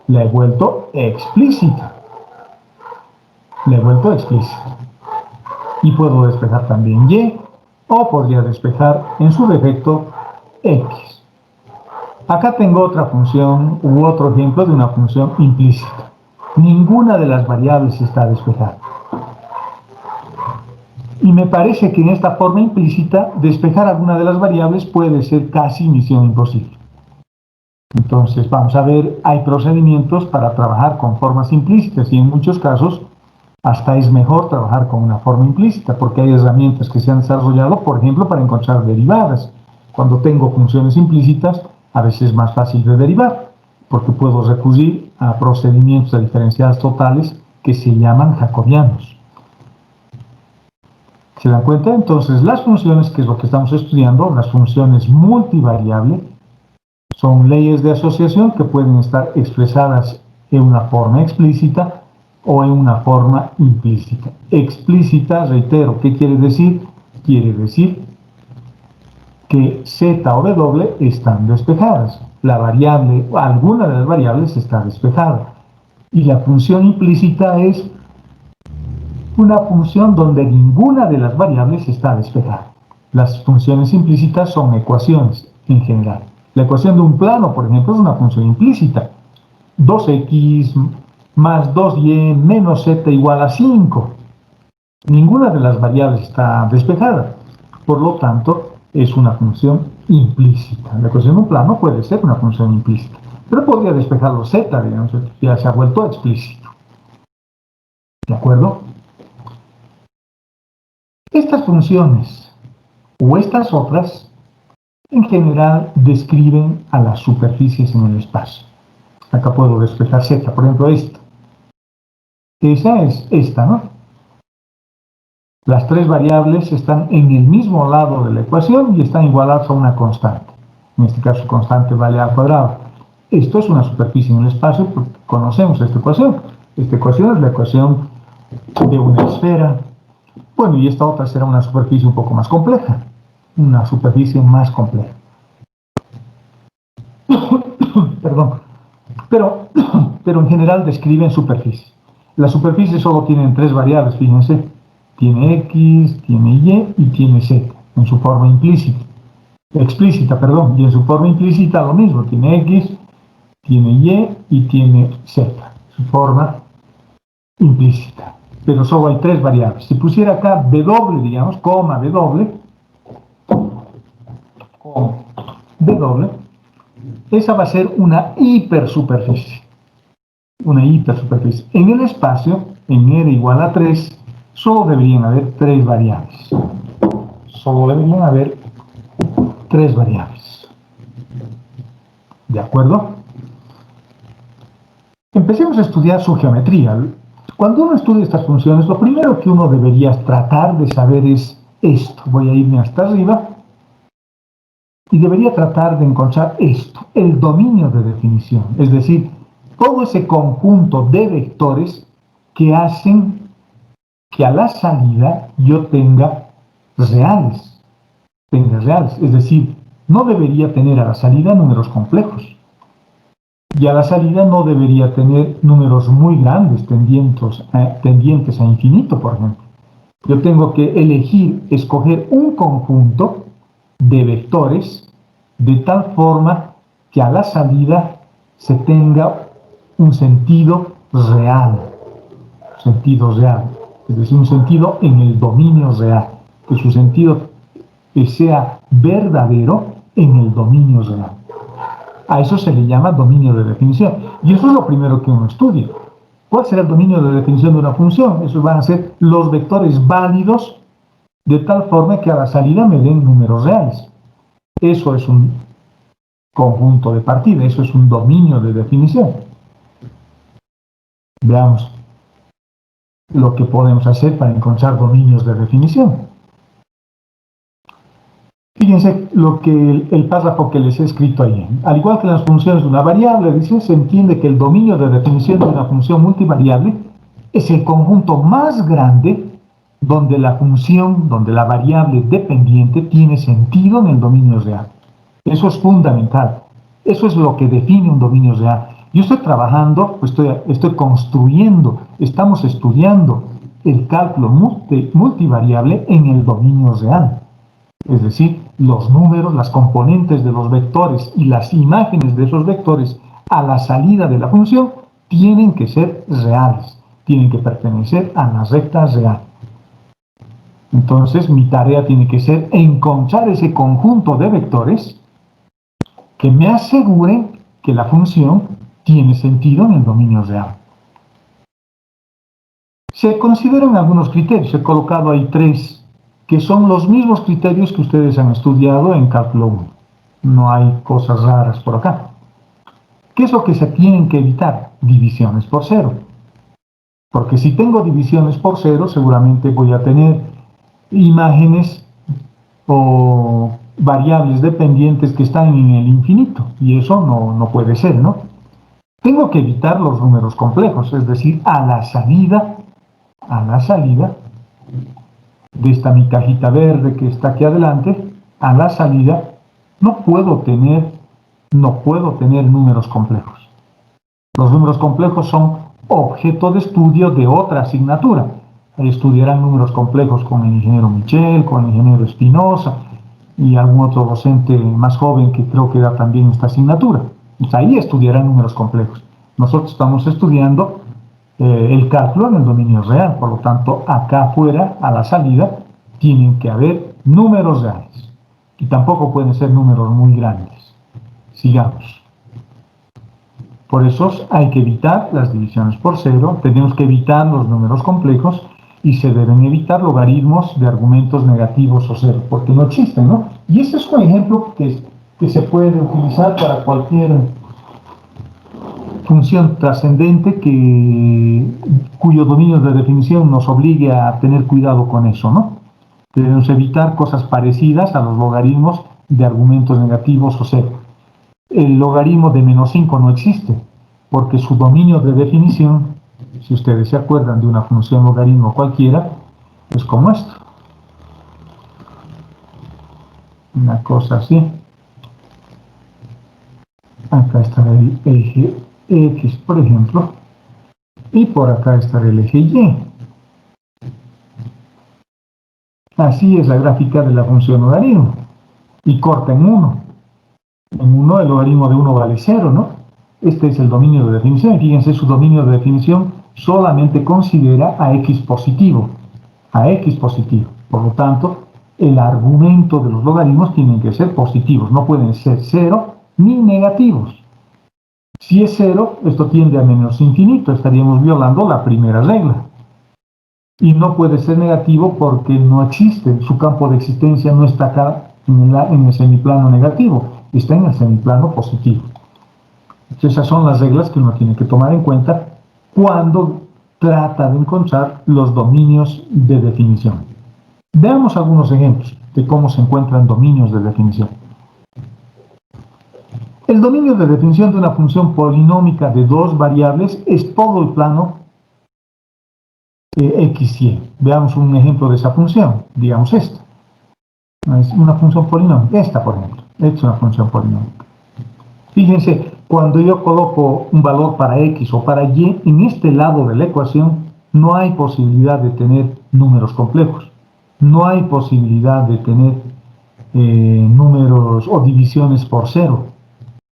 la he vuelto explícita. Y puedo despejar también y, o podría despejar en su defecto x. Acá tengo otra función u otro ejemplo de una función implícita. Ninguna de las variables está despejada. Y me parece que en esta forma implícita, despejar alguna de las variables puede ser casi misión imposible. Entonces, vamos a ver, hay procedimientos para trabajar con formas implícitas y en muchos casos hasta es mejor trabajar con una forma implícita, porque hay herramientas que se han desarrollado, por ejemplo, para encontrar derivadas. Cuando tengo funciones implícitas, a veces es más fácil de derivar, porque puedo recurrir a procedimientos de diferenciales totales que se llaman jacobianos. ¿Se dan cuenta? Entonces, las funciones, que es lo que estamos estudiando, las funciones multivariable, son leyes de asociación que pueden estar expresadas en una forma explícita o en una forma implícita. Explícita, reitero, ¿qué quiere decir? quiere decir que z o w están despejadas. La variable, alguna de las variables está despejada. Y la función implícita es una función donde ninguna de las variables está despejada. Las funciones implícitas son ecuaciones en general. La ecuación de un plano, por ejemplo, es una función implícita. 2x más 2y menos z igual a 5. Ninguna de las variables está despejada. Por lo tanto, es una función implícita. La ecuación de un plano puede ser una función implícita. Pero podría despejar los z, digamos, ya se ha vuelto explícito. ¿De acuerdo? Estas funciones o estas otras en general describen a las superficies en el espacio. Acá puedo despejar z, por ejemplo esta. Esa es esta, ¿no? Las tres variables están en el mismo lado de la ecuación y están igualadas a una constante. En este caso, constante vale a cuadrado. Esto es una superficie en el espacio porque conocemos esta ecuación. Esta ecuación es la ecuación de una esfera. Bueno, y esta otra será una superficie un poco más compleja. Una superficie más compleja. Perdón. Pero en general describen superficies. Las superficies solo tienen tres variables, fíjense. Tiene x, tiene y y tiene z, en su forma implícita. Explícita, perdón. Y en su forma implícita lo mismo. Tiene x, tiene y tiene z, su forma implícita. Pero solo hay tres variables. Si pusiera acá w, digamos, coma w, esa va a ser una hipersuperficie. Una hipersuperficie. En el espacio, en R igual a 3, solo deberían haber tres variables. Solo deberían haber tres variables. ¿De acuerdo? Empecemos a estudiar su geometría. Cuando uno estudia estas funciones, lo primero que uno debería tratar de saber es esto. Voy a irme hasta arriba y debería tratar de encontrar esto, el dominio de definición. Es decir, todo ese conjunto de vectores que hacen que a la salida yo tenga reales. Es decir, no debería tener a la salida números complejos. Y a la salida no debería tener números muy grandes, tendientes a infinito, por ejemplo. Yo tengo que escoger un conjunto de vectores de tal forma que a la salida se tenga un sentido real. Es decir, un sentido en el dominio real. Que su sentido sea verdadero en el dominio real. A eso se le llama dominio de definición. Y eso es lo primero que uno estudia. ¿Cuál será el dominio de definición de una función? Esos van a ser los vectores válidos de tal forma que a la salida me den números reales. Eso es un conjunto de partida, eso es un dominio de definición. Veamos lo que podemos hacer para encontrar dominios de definición. Fíjense el párrafo que les he escrito ahí. Al igual que las funciones de una variable, dice, se entiende que el dominio de definición de una función multivariable es el conjunto más grande donde la variable dependiente tiene sentido en el dominio real. Eso es fundamental. Eso es lo que define un dominio real. Yo estoy trabajando, estoy construyendo, estamos estudiando el cálculo multivariable en el dominio real. Es decir, los números, las componentes de los vectores y las imágenes de esos vectores a la salida de la función tienen que ser reales, tienen que pertenecer a la recta real. Entonces, mi tarea tiene que ser encontrar ese conjunto de vectores que me aseguren que la función tiene sentido en el dominio real. Se consideran algunos criterios, he colocado ahí tres, que son los mismos criterios que ustedes han estudiado en cálculo 1. No hay cosas raras por acá. ¿Qué es lo que se tienen que evitar? Divisiones por cero. Porque si tengo divisiones por cero, seguramente voy a tener imágenes o variables dependientes que están en el infinito. Y eso no puede ser, ¿no? Tengo que evitar los números complejos, es decir, a la salida, de esta mi cajita verde que está aquí adelante, a la salida, no puedo tener números complejos. Los números complejos son objeto de estudio de otra asignatura. Ahí estudiarán números complejos con el ingeniero Michel, con el ingeniero Espinosa y algún otro docente más joven que creo que da también esta asignatura. Pues ahí estudiarán números complejos. Nosotros estamos estudiando el cálculo en el dominio real, por lo tanto, acá afuera, a la salida, tienen que haber números reales. Y tampoco pueden ser números muy grandes. Sigamos. Por eso hay que evitar las divisiones por cero, tenemos que evitar los números complejos y se deben evitar logaritmos de argumentos negativos o cero, porque no existen, ¿no? Y este es un ejemplo que se puede utilizar para cualquier función trascendente cuyo dominio de definición nos obligue a tener cuidado con eso, ¿no? Debemos evitar cosas parecidas a los logaritmos de argumentos negativos o cero. El logaritmo de menos 5 no existe, porque su dominio de definición, si ustedes se acuerdan de una función logaritmo cualquiera, es como esto. Una cosa así. Acá está el eje X, por ejemplo, y por acá está el eje Y. Así es la gráfica de la función logaritmo. Y corta en 1. En 1 el logaritmo de 1 vale 0, ¿no? Este es el dominio de definición. Fíjense, su dominio de definición solamente considera a X positivo. A X positivo. Por lo tanto, el argumento de los logaritmos tienen que ser positivos. No pueden ser 0 ni negativos. Si es 0, esto tiende a menos infinito. Estaríamos violando la primera regla. Y no puede ser negativo porque no existe. Su campo de existencia no está acá en el semiplano negativo. Está en el semiplano positivo. Esas son las reglas que uno tiene que tomar en cuenta cuando trata de encontrar los dominios de definición. Veamos algunos ejemplos de cómo se encuentran dominios de definición. El dominio de definición de una función polinómica de dos variables es todo el plano x y. Veamos un ejemplo de esa función, digamos esta. Es una función polinómica, esta por ejemplo, esta es una función polinómica. Fíjense, cuando yo coloco un valor para x o para y, en este lado de la ecuación no hay posibilidad de tener números complejos. No hay posibilidad de tener números o divisiones por cero.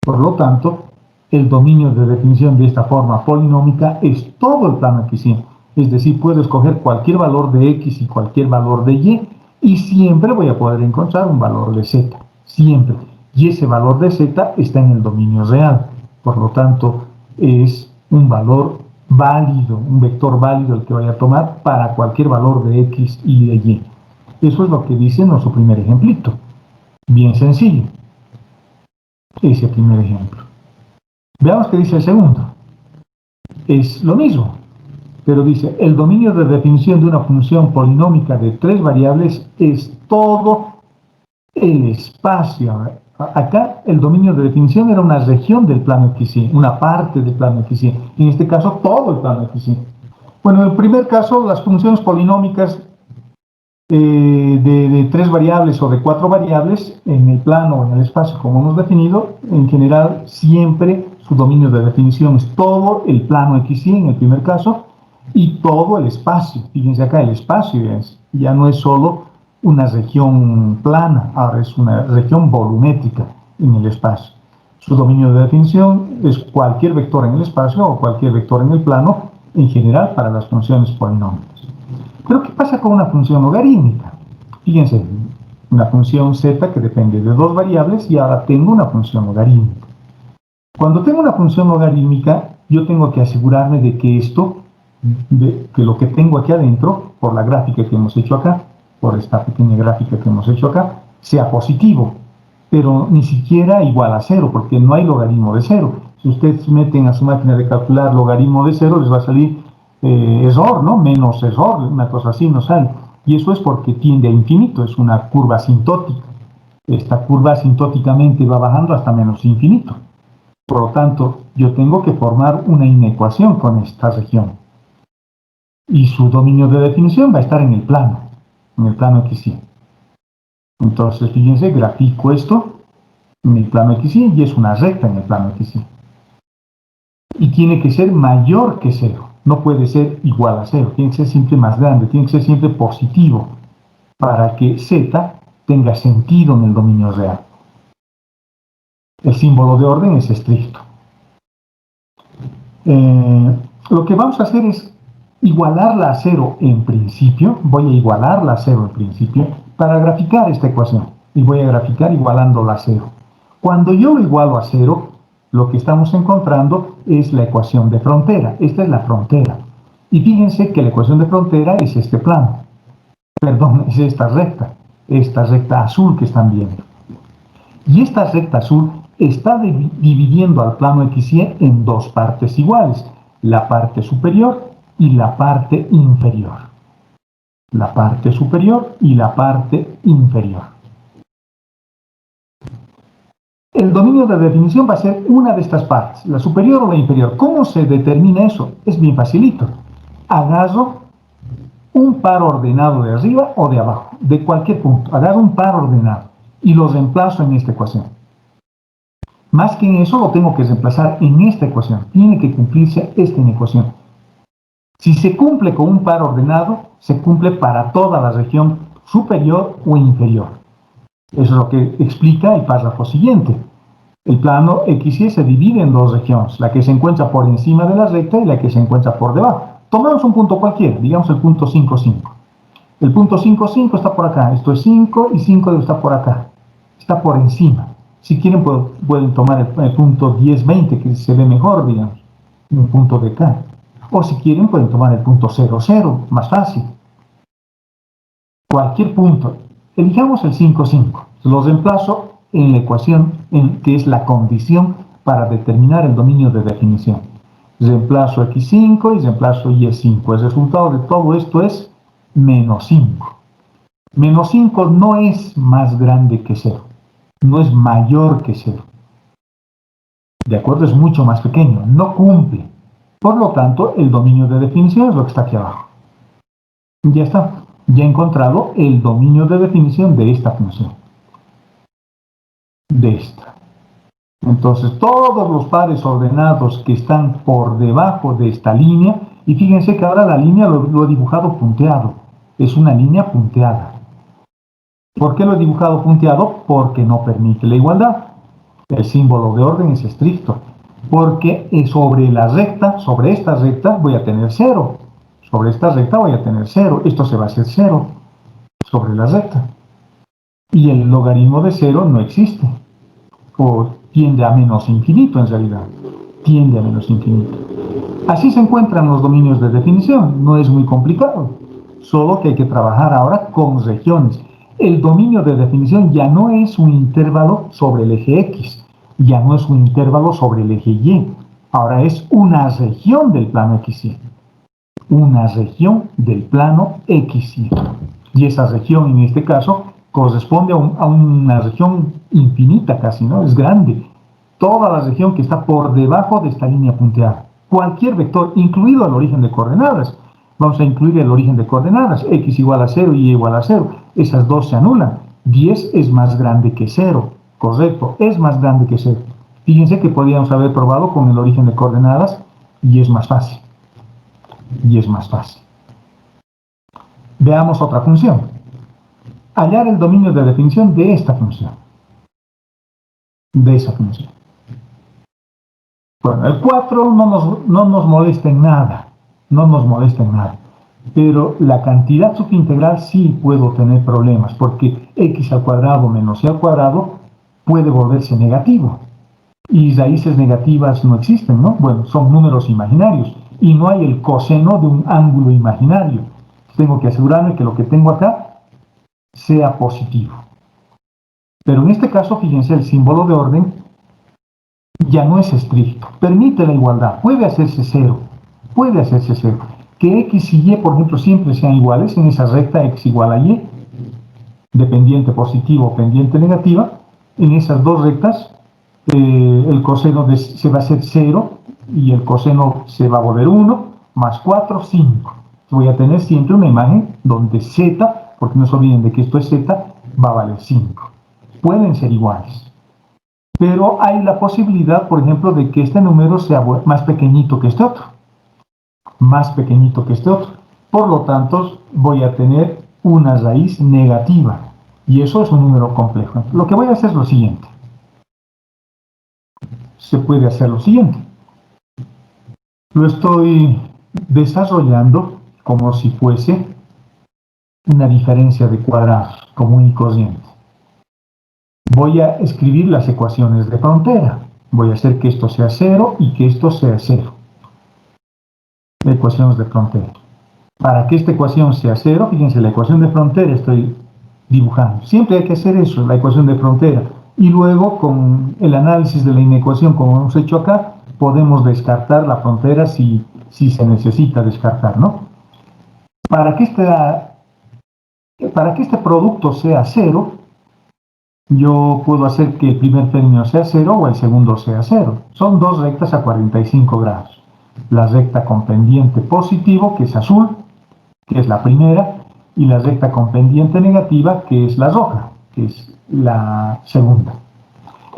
Por lo tanto, el dominio de definición de esta forma polinómica es todo el plano x-y. Es decir, puedo escoger cualquier valor de x y cualquier valor de y siempre voy a poder encontrar un valor de z. Siempre. Y ese valor de z está en el dominio real. Por lo tanto, es un valor válido, un vector válido el que vaya a tomar para cualquier valor de x y de y. Eso es lo que dice nuestro primer ejemplito. Bien sencillo. Ese primer ejemplo. Veamos qué dice el segundo. Es lo mismo, pero dice, el dominio de definición de una función polinómica de tres variables es todo el espacio. Acá el dominio de definición era una región del plano x-y, una parte del plano x-y. En este caso, todo el plano x-y. Bueno, en el primer caso, las funciones polinómicas de tres variables o de cuatro variables en el plano o en el espacio como hemos definido, en general siempre su dominio de definición es todo el plano x-y en el primer caso y todo el espacio. Fíjense acá, el espacio ya no es solo una región plana, ahora es una región volumétrica en el espacio. Su dominio de definición es cualquier vector en el espacio o cualquier vector en el plano en general para las funciones polinómicas. Pero ¿qué pasa con una función logarítmica? Fíjense, una función z que depende de dos variables y ahora tengo una función logarítmica. Cuando tengo una función logarítmica, yo tengo que asegurarme de que que lo que tengo aquí adentro, por la gráfica que hemos hecho acá, por esta pequeña gráfica que hemos hecho acá, sea positivo, pero ni siquiera igual a cero, porque no hay logaritmo de cero. Si ustedes meten a su máquina de calcular logaritmo de cero, les va a salir error, ¿no? Menos error, una cosa así no sale. Y eso es porque tiende a infinito, es una curva asintótica. Esta curva asintóticamente va bajando hasta menos infinito. Por lo tanto, yo tengo que formar una inecuación con esta región. Y su dominio de definición va a estar en el plano. en el plano XY. Entonces, fíjense, grafico esto en el plano XY y es una recta en el plano XY. Y tiene que ser mayor que 0. No puede ser igual a 0. Tiene que ser siempre más grande. Tiene que ser siempre positivo para que Z tenga sentido en el dominio real. El símbolo de orden es estricto. Lo que vamos a hacer es igualarla a 0 en principio. Voy a igualarla a 0 en principio para graficar esta ecuación. Y voy a graficar igualándola a 0. Cuando yo lo igualo a 0, lo que estamos encontrando es la ecuación de frontera. Esta es la frontera. Y fíjense que la ecuación de frontera es este plano. Perdón, es esta recta azul que están viendo. Y esta recta azul está dividiendo al plano XY en dos partes iguales, la parte superior y la parte inferior. La parte superior y la parte inferior. El dominio de definición va a ser una de estas partes, la superior o la inferior. ¿Cómo se determina eso? Es bien facilito. Agarro un par ordenado de arriba o de abajo, de cualquier punto. Agarro un par ordenado y lo reemplazo en esta ecuación. Más que en eso, lo tengo que reemplazar en esta ecuación. Tiene que cumplirse esta ecuación. Si se cumple con un par ordenado, se cumple para toda la región superior o inferior. Eso es lo que explica el párrafo siguiente. El plano XY se divide en dos regiones, la que se encuentra por encima de la recta y la que se encuentra por debajo. Tomamos un punto cualquiera, digamos el punto 5, 5. El punto 5, 5 está por acá, esto es 5 y 5 está por acá, está por encima. Si quieren pueden tomar el punto 10, 20, que se ve mejor, digamos, un punto de acá. O si quieren pueden tomar el punto 0, 0, más fácil. Cualquier punto. Elijamos el 5, 5. Lo reemplazo en la ecuación que es la condición para determinar el dominio de definición. Reemplazo X5 y reemplazo Y5. El resultado de todo esto es menos 5. Menos 5 no es más grande que 0. No es mayor que 0. ¿De acuerdo? Es mucho más pequeño. No cumple. Por lo tanto, el dominio de definición es lo que está aquí abajo. Ya está. Ya he encontrado el dominio de definición de esta función. De esta. Entonces, todos los pares ordenados que están por debajo de esta línea, y fíjense que ahora la línea lo he dibujado punteado. Es una línea punteada. ¿Por qué lo he dibujado punteado? Porque no permite la igualdad. El símbolo de orden es estricto. Porque sobre la recta, sobre esta recta, voy a tener 0. Sobre esta recta voy a tener 0. Esto se va a hacer 0 sobre la recta. Y el logaritmo de 0 no existe. O tiende a menos infinito en realidad. Tiende a menos infinito. Así se encuentran los dominios de definición. No es muy complicado. Solo que hay que trabajar ahora con regiones. El dominio de definición ya no es un intervalo sobre el eje X. Ya no es un intervalo sobre el eje Y. Ahora es una región del plano XY. Una región del plano XY. Y esa región, en este caso, corresponde a una región infinita casi, ¿no? Es grande. Toda la región que está por debajo de esta línea punteada. Cualquier vector, incluido el origen de coordenadas. Vamos a incluir el origen de coordenadas. X igual a 0 y Y igual a 0. Esas dos se anulan. 10 es más grande que 0. Correcto, es más grande que 0. Fíjense que podríamos haber probado con el origen de coordenadas y es más fácil. Y es más fácil. Veamos otra función. Hallar el dominio de definición de esta función. De esa función. Bueno, el 4 no nos molesta en nada. No nos molesta en nada. Pero la cantidad subintegral sí puedo tener problemas, porque x al cuadrado menos y al cuadrado puede volverse negativo. Y raíces negativas no existen, ¿no? Bueno, son números imaginarios. Y no hay el coseno de un ángulo imaginario. Tengo que asegurarme que lo que tengo acá sea positivo. Pero en este caso, fíjense, el símbolo de orden ya no es estricto. Permite la igualdad. Puede hacerse 0. Puede hacerse 0. Que x y y, por ejemplo, siempre sean iguales en esa recta x igual a y, de pendiente positiva o pendiente negativa. En esas dos rectas, el coseno se va a hacer 0 y el coseno se va a volver 1, más 4, 5. Voy a tener siempre una imagen donde z porque no se olviden de que esto es z, va a valer 5. Pueden ser iguales. Pero hay la posibilidad, por ejemplo, de que este número sea más pequeñito que este otro. Más pequeñito que este otro. Por lo tanto, voy a tener una raíz negativa. Y eso es un número complejo. Lo que voy a hacer es lo siguiente. Se puede hacer lo siguiente. Lo estoy desarrollando como si fuese una diferencia de cuadrados común y corriente. Voy a escribir las ecuaciones de frontera. Voy a hacer que esto sea 0 y que esto sea 0. Ecuaciones de frontera. Para que esta ecuación sea 0, fíjense, la ecuación de frontera estoy dibujando. Siempre hay que hacer eso, la ecuación de frontera. Y luego, con el análisis de la inecuación, como hemos hecho acá, podemos descartar la frontera si se necesita descartar, ¿no? Para que este producto sea 0, yo puedo hacer que el primer término sea 0 o el segundo sea 0. Son dos rectas a 45 grados. La recta con pendiente positivo, que es azul, que es la primera, y la recta con pendiente negativa, que es la roja, que es la segunda.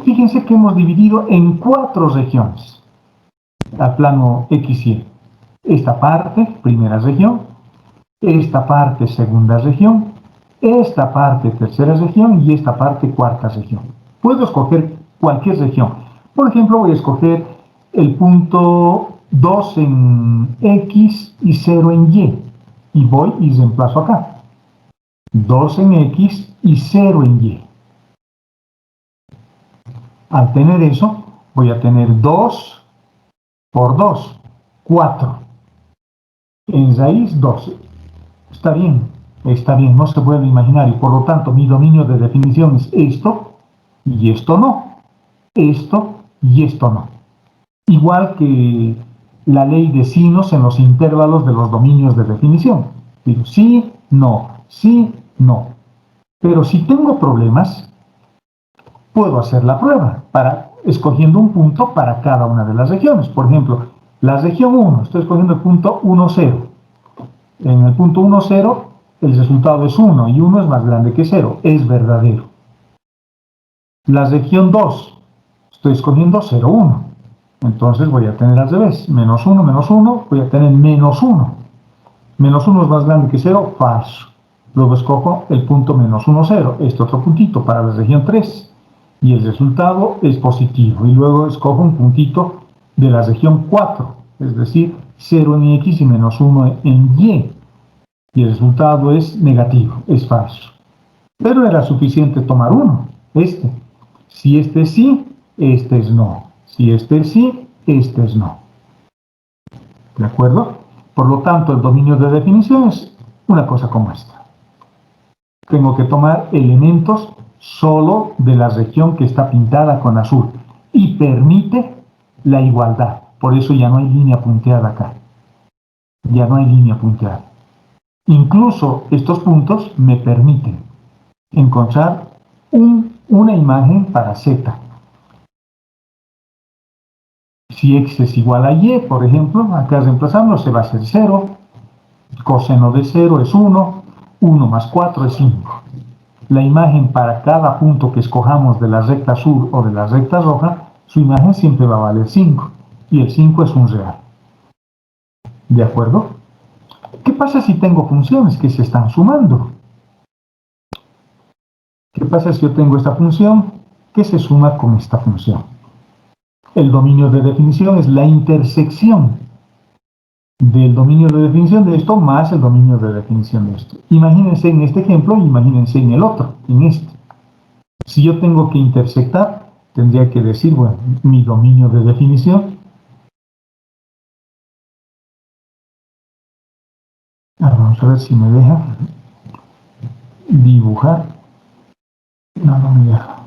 Fíjense que hemos dividido en 4 regiones al plano X y Y. Esta parte, primera región, esta parte, segunda región, esta parte, tercera región, y esta parte, cuarta región. Puedo escoger cualquier región. Por ejemplo, voy a escoger el punto 2 en X y 0 en Y. Y voy y reemplazo acá. 2 en X y 0 en Y. Al tener eso, voy a tener 2 por 2, 4. En raíz 12. Está bien, no se puede imaginar. Y por lo tanto, mi dominio de definición es esto y esto no. Esto y esto no. Igual que la ley de sinos en los intervalos de los dominios de definición. Digo sí, no, sí, no. Pero si tengo problemas, puedo hacer la prueba escogiendo un punto para cada una de las regiones. Por ejemplo, la región 1, estoy escogiendo el punto 1, 0. En el punto 1, 0, el resultado es 1 y 1 es más grande que 0. Es verdadero. La región 2, estoy escogiendo 0, 1. Entonces voy a tener al revés. Menos 1, voy a tener menos 1. Menos 1 es más grande que 0, falso. Luego escojo el punto menos 1, 0, este otro puntito para la región 3. Y el resultado es positivo. Y luego escojo un puntito de la región 4, es decir, 0 en X y menos 1 en Y. Y el resultado es negativo, es falso. Pero era suficiente tomar uno, este. Si este es sí, este es no. Si este es sí, este es no. ¿De acuerdo? Por lo tanto, el dominio de definición es una cosa como esta. Tengo que tomar elementos solo de la región que está pintada con azul y permite la igualdad. Por eso ya no hay línea punteada acá. Ya no hay línea punteada. Incluso estos puntos me permiten encontrar una imagen para Z. Si X es igual a Y, por ejemplo, acá reemplazando se va a hacer 0, coseno de 0 es 1, 1 más 4 es 5. La imagen para cada punto que escojamos de la recta azul o de la recta roja, su imagen siempre va a valer 5, y el 5 es un real. ¿De acuerdo? ¿Qué pasa si tengo funciones que se están sumando? ¿Qué pasa si yo tengo esta función que se suma con esta función? El dominio de definición es la intersección del dominio de definición de esto más el dominio de definición de esto. Imagínense en este ejemplo, imagínense en el otro, en este. Si yo tengo que intersectar, tendría que decir, bueno, mi dominio de definición. Vamos a ver si me deja dibujar. No me deja.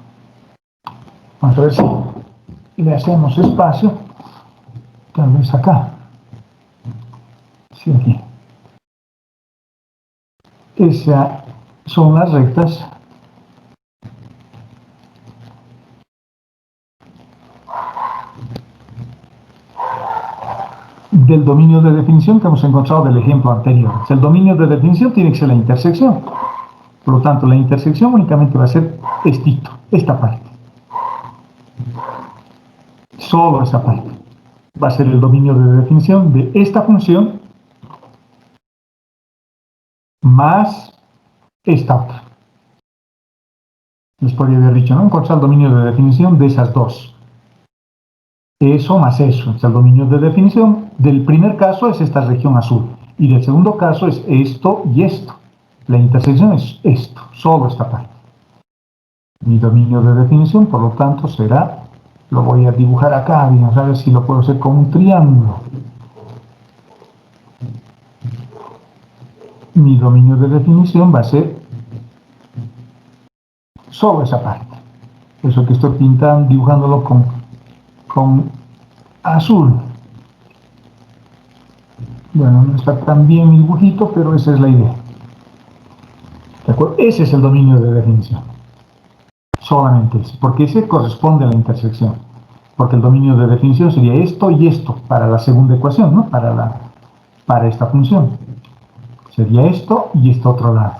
Vamos a ver si le hacemos espacio. Tal vez acá. Sí, aquí. Esas son las rectas del dominio de definición que hemos encontrado del ejemplo anterior. El dominio de definición tiene que ser la intersección. Por lo tanto, la intersección únicamente va a ser esta parte. Solo esa parte. Va a ser el dominio de definición de esta función más esta otra. Les podría haber dicho, ¿no? Encontrar el dominio de definición de esas dos. Eso más eso. Es el dominio de definición. Del primer caso es esta región azul. Y del segundo caso es esto y esto. La intersección es esto, solo esta parte. Mi dominio de definición, por lo tanto, será, lo voy a dibujar acá, vamos a ver si lo puedo hacer con un triángulo. Mi dominio de definición va a ser solo esa parte. Eso que estoy pintando, dibujándolo con azul. Bueno, no está tan bien mi dibujito, pero esa es la idea. ¿De acuerdo? Ese es el dominio de definición. Solamente ese, porque ese corresponde a la intersección. Porque el dominio de definición sería esto y esto para la segunda ecuación, ¿no? Para esta función. Sería esto y este otro lado.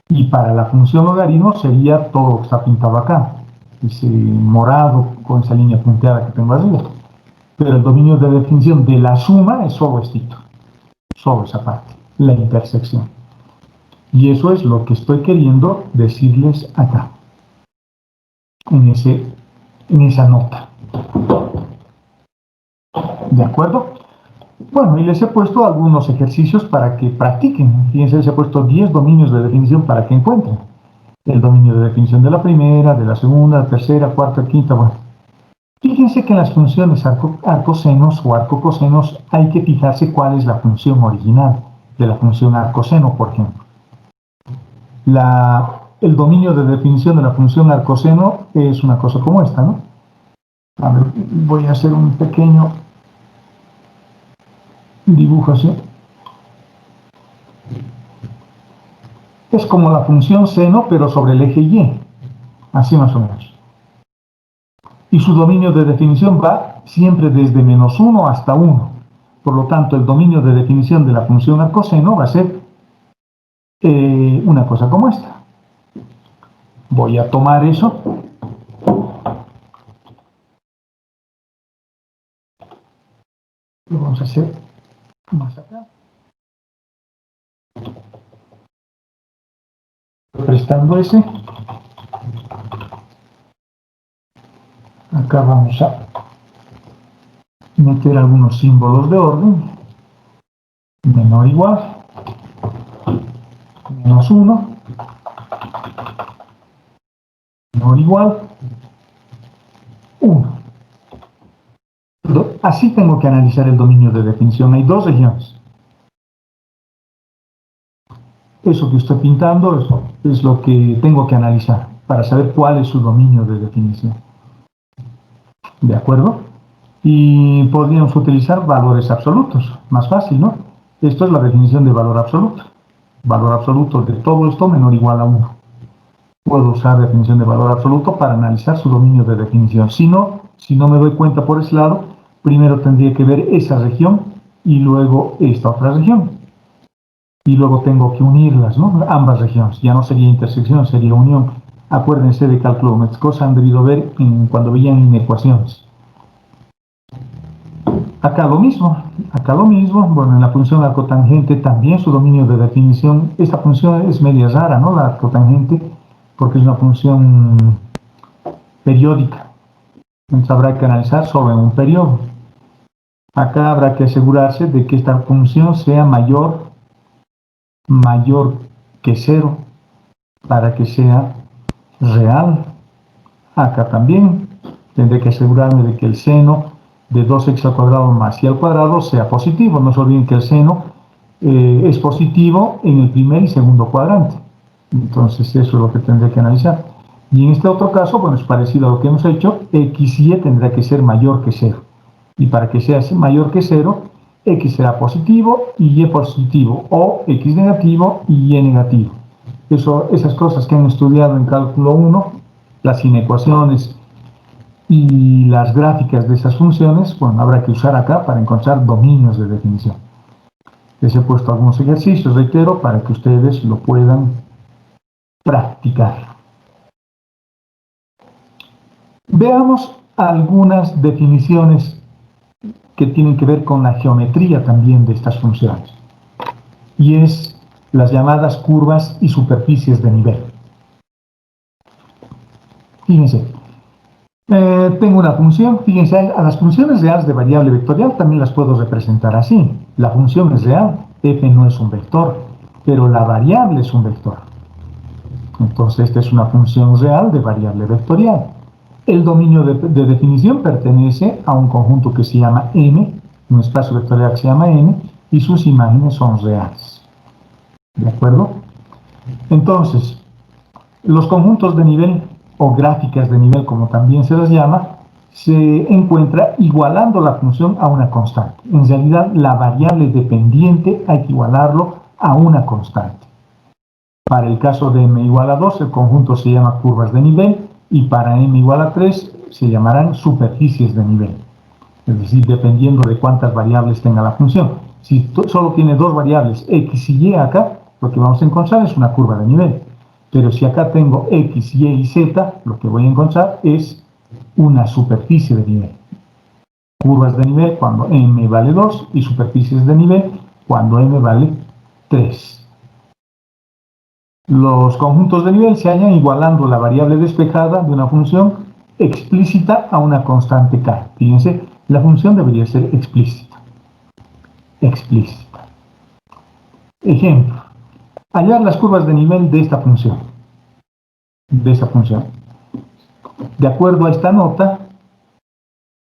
Y para la función logaritmo sería todo lo que está pintado acá. Ese morado con esa línea punteada que tengo arriba. Pero el dominio de definición de la suma es solo estito. Solo esa parte. La intersección. Y eso es lo que estoy queriendo decirles acá. En esa nota. ¿De acuerdo? Bueno, y les he puesto algunos ejercicios para que practiquen. Fíjense, les he puesto 10 dominios de definición para que encuentren. El dominio de definición de la primera, de la segunda, tercera, cuarta, quinta, bueno. Fíjense que en las funciones arcosenos o arcocosenos hay que fijarse cuál es la función original de la función arcoseno, por ejemplo. El dominio de definición de la función arcoseno es una cosa como esta, ¿no? A ver, voy a hacer un pequeño dibujo así. Es como la función seno, pero sobre el eje Y. Así más o menos. Y su dominio de definición va siempre desde -1 hasta 1. Por lo tanto, el dominio de definición de la función arcoseno va a ser una cosa como esta. Voy a tomar eso. Lo vamos a hacer más acá. Prestando ese. Acá vamos a meter algunos símbolos de orden. Menor igual. -1. Menor igual. 1. Así tengo que analizar el dominio de definición. Hay dos regiones. Eso que estoy pintando es lo que tengo que analizar para saber cuál es su dominio de definición. ¿De acuerdo? Y podríamos utilizar valores absolutos. Más fácil, ¿no? Esto es la definición de valor absoluto. Valor absoluto de todo esto menor o igual a 1. Puedo usar definición de valor absoluto para analizar su dominio de definición. Si no me doy cuenta por ese lado, primero tendría que ver esa región y luego esta otra región. Y luego tengo que unirlas, ¿no? Ambas regiones. Ya no sería intersección, sería unión. Acuérdense de cálculo Metz-Cossa, han debido ver cuando veían inecuaciones. Acá lo mismo. Bueno, en la función arcotangente también su dominio de definición. Esta función es media rara, ¿no? La arcotangente, porque es una función periódica. Entonces habrá que analizar solo en un periodo. Acá habrá que asegurarse de que esta función sea mayor que 0 para que sea real. Acá también tendré que asegurarme de que el seno de 2x al cuadrado más y al cuadrado sea positivo. No se olviden que el seno es positivo en el primer y segundo cuadrante. Entonces eso es lo que tendré que analizar. Y en este otro caso, bueno, es parecido a lo que hemos hecho. X y Y tendrá que ser mayor que 0. Y para que sea mayor que 0, X será positivo y Y positivo, o X negativo y Y negativo. Esas cosas que han estudiado en cálculo 1, las inecuaciones y las gráficas de esas funciones, bueno, habrá que usar acá para encontrar dominios de definición. Les he puesto algunos ejercicios, reitero, para que ustedes lo puedan practicar. Veamos algunas definiciones que tienen que ver con la geometría también de estas funciones, y es las llamadas curvas y superficies de nivel. Fíjense, tengo una función, fíjense, a las funciones reales de variable vectorial también las puedo representar así. La función es real, f no es un vector, pero la variable es un vector. Entonces esta es una función real de variable vectorial. El dominio de definición pertenece a un conjunto que se llama M, un espacio vectorial que se llama M, y sus imágenes son reales. ¿De acuerdo? Entonces, los conjuntos de nivel o gráficas de nivel, como también se las llama, se encuentra igualando la función a una constante. En realidad, la variable dependiente hay que igualarlo a una constante. Para el caso de m igual a 2, el conjunto se llama curvas de nivel, y para m igual a 3 se llamarán superficies de nivel. Es decir, dependiendo de cuántas variables tenga la función. Si solo tiene dos variables, x y y acá, lo que vamos a encontrar es una curva de nivel. Pero si acá tengo x, y y z, lo que voy a encontrar es una superficie de nivel. Curvas de nivel cuando m vale 2 y superficies de nivel cuando m vale 3. Los conjuntos de nivel se hallan igualando la variable despejada de una función explícita a una constante k. Fíjense, la función debería ser explícita. Explícita. Ejemplo. Hallar las curvas de nivel de esta función. De acuerdo a esta nota,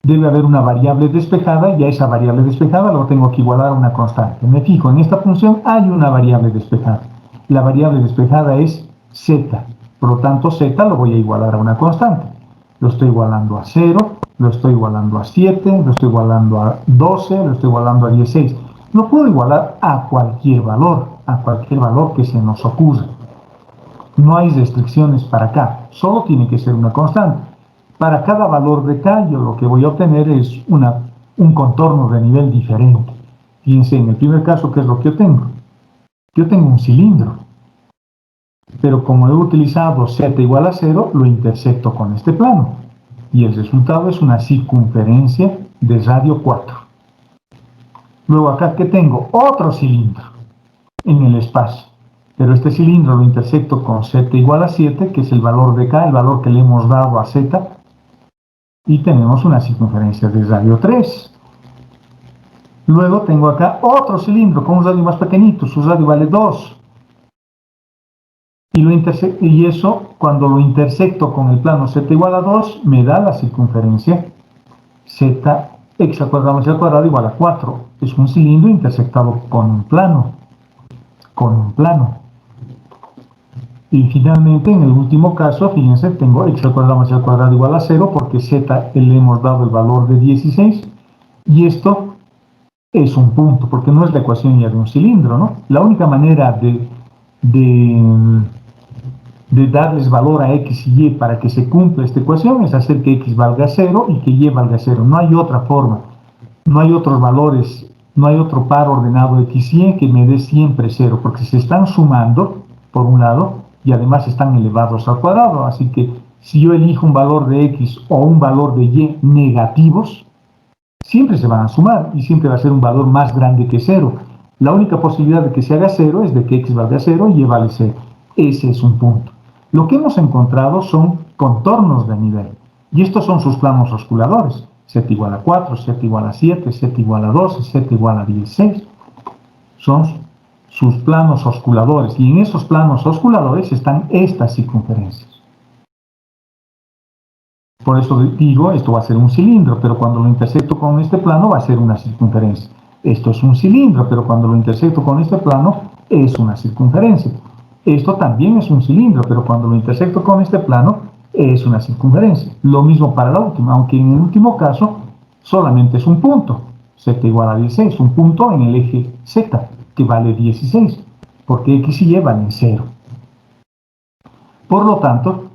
debe haber una variable despejada y a esa variable despejada lo tengo que igualar a una constante. Me fijo, en esta función hay una variable despejada. La variable despejada es z, por lo tanto z lo voy a igualar a una constante. Lo estoy igualando a 0, lo estoy igualando a 7, lo estoy igualando a 12, lo estoy igualando a 16. Lo puedo igualar a cualquier valor que se nos ocurra. No hay restricciones para k, solo tiene que ser una constante. Para cada valor de k, yo lo que voy a obtener es un contorno de nivel diferente. Fíjense, en el primer caso, ¿qué es lo que yo tengo? Yo tengo un cilindro, pero como he utilizado z igual a 0, lo intersecto con este plano. Y el resultado es una circunferencia de radio 4. Luego acá, ¿qué tengo? Otro cilindro en el espacio. Pero este cilindro lo intersecto con z igual a 7, que es el valor de k, el valor que le hemos dado a z. Y tenemos una circunferencia de radio 3. Luego tengo acá otro cilindro con un radio más pequeñito, su radio vale 2. Y eso, cuando lo intersecto con el plano z igual a 2, me da la circunferencia z x al cuadrado más y al cuadrado igual a 4. Es un cilindro intersectado con un plano. Y finalmente, en el último caso, fíjense, tengo x al cuadrado más y al cuadrado igual a 0, porque z le hemos dado el valor de 16. Y esto es un punto, porque no es la ecuación ya de un cilindro, ¿no? La única manera de darles valor a x y y para que se cumpla esta ecuación es hacer que x valga 0 y que y valga 0. No hay otra forma, no hay otros valores, no hay otro par ordenado x y que me dé siempre 0, porque se están sumando, por un lado, y además están elevados al cuadrado. Así que si yo elijo un valor de x o un valor de y negativos, siempre se van a sumar y siempre va a ser un valor más grande que 0. La única posibilidad de que se haga 0 es de que x valga 0 y y vale 0. Ese es un punto. Lo que hemos encontrado son contornos de nivel. Y estos son sus planos osculadores. Z igual a 4, Z igual a 7, Z igual a 12, Z igual a 16. Son sus planos osculadores. Y en esos planos osculadores están estas circunferencias. Por eso digo, esto va a ser un cilindro, pero cuando lo intersecto con este plano va a ser una circunferencia. Esto es un cilindro, pero cuando lo intersecto con este plano es una circunferencia. Esto también es un cilindro, pero cuando lo intersecto con este plano es una circunferencia. Lo mismo para la última, aunque en el último caso solamente es un punto. Z igual a 16, un punto en el eje Z, que vale 16, porque x y y valen 0. Por lo tanto,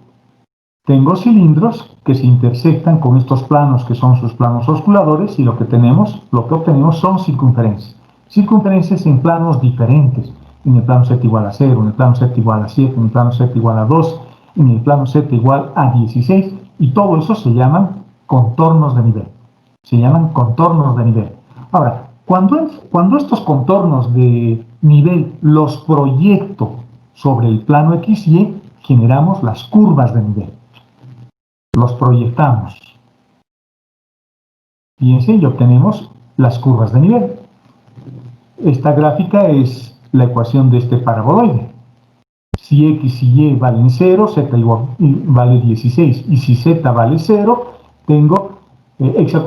tengo cilindros que se intersectan con estos planos que son sus planos osculadores y lo que obtenemos son circunferencias. Circunferencias en planos diferentes. en el plano Z igual a 0, en el plano Z igual a 7, en el plano Z igual a 2, en el plano Z igual a 16, y todo eso se llaman contornos de nivel. Se llaman contornos de nivel. Ahora, cuando estos contornos de nivel los proyecto sobre el plano X y Y, generamos las curvas de nivel. Los proyectamos. Fíjense, y obtenemos las curvas de nivel. Esta gráfica es la ecuación de este paraboloide. Si X y Y valen 0, Z vale 16. Y si Z vale 0, tengo X al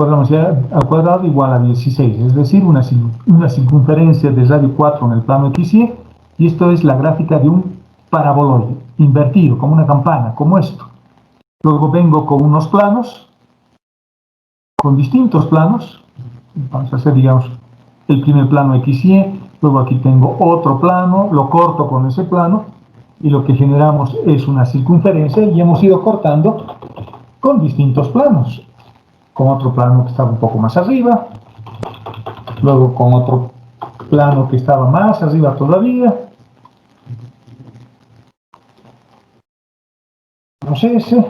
cuadrado igual a 16. Es decir, una circunferencia de radio 4 en el plano XY. Y esto es la gráfica de un paraboloide invertido, como una campana, como esto. Luego vengo con unos planos, con distintos planos. Vamos a hacer, digamos, el primer plano XY. Luego aquí tengo otro plano, lo corto con ese plano. Y lo que generamos es una circunferencia y hemos ido cortando con distintos planos. Con otro plano que estaba un poco más arriba, luego con otro plano que estaba más arriba todavía. No sé ese.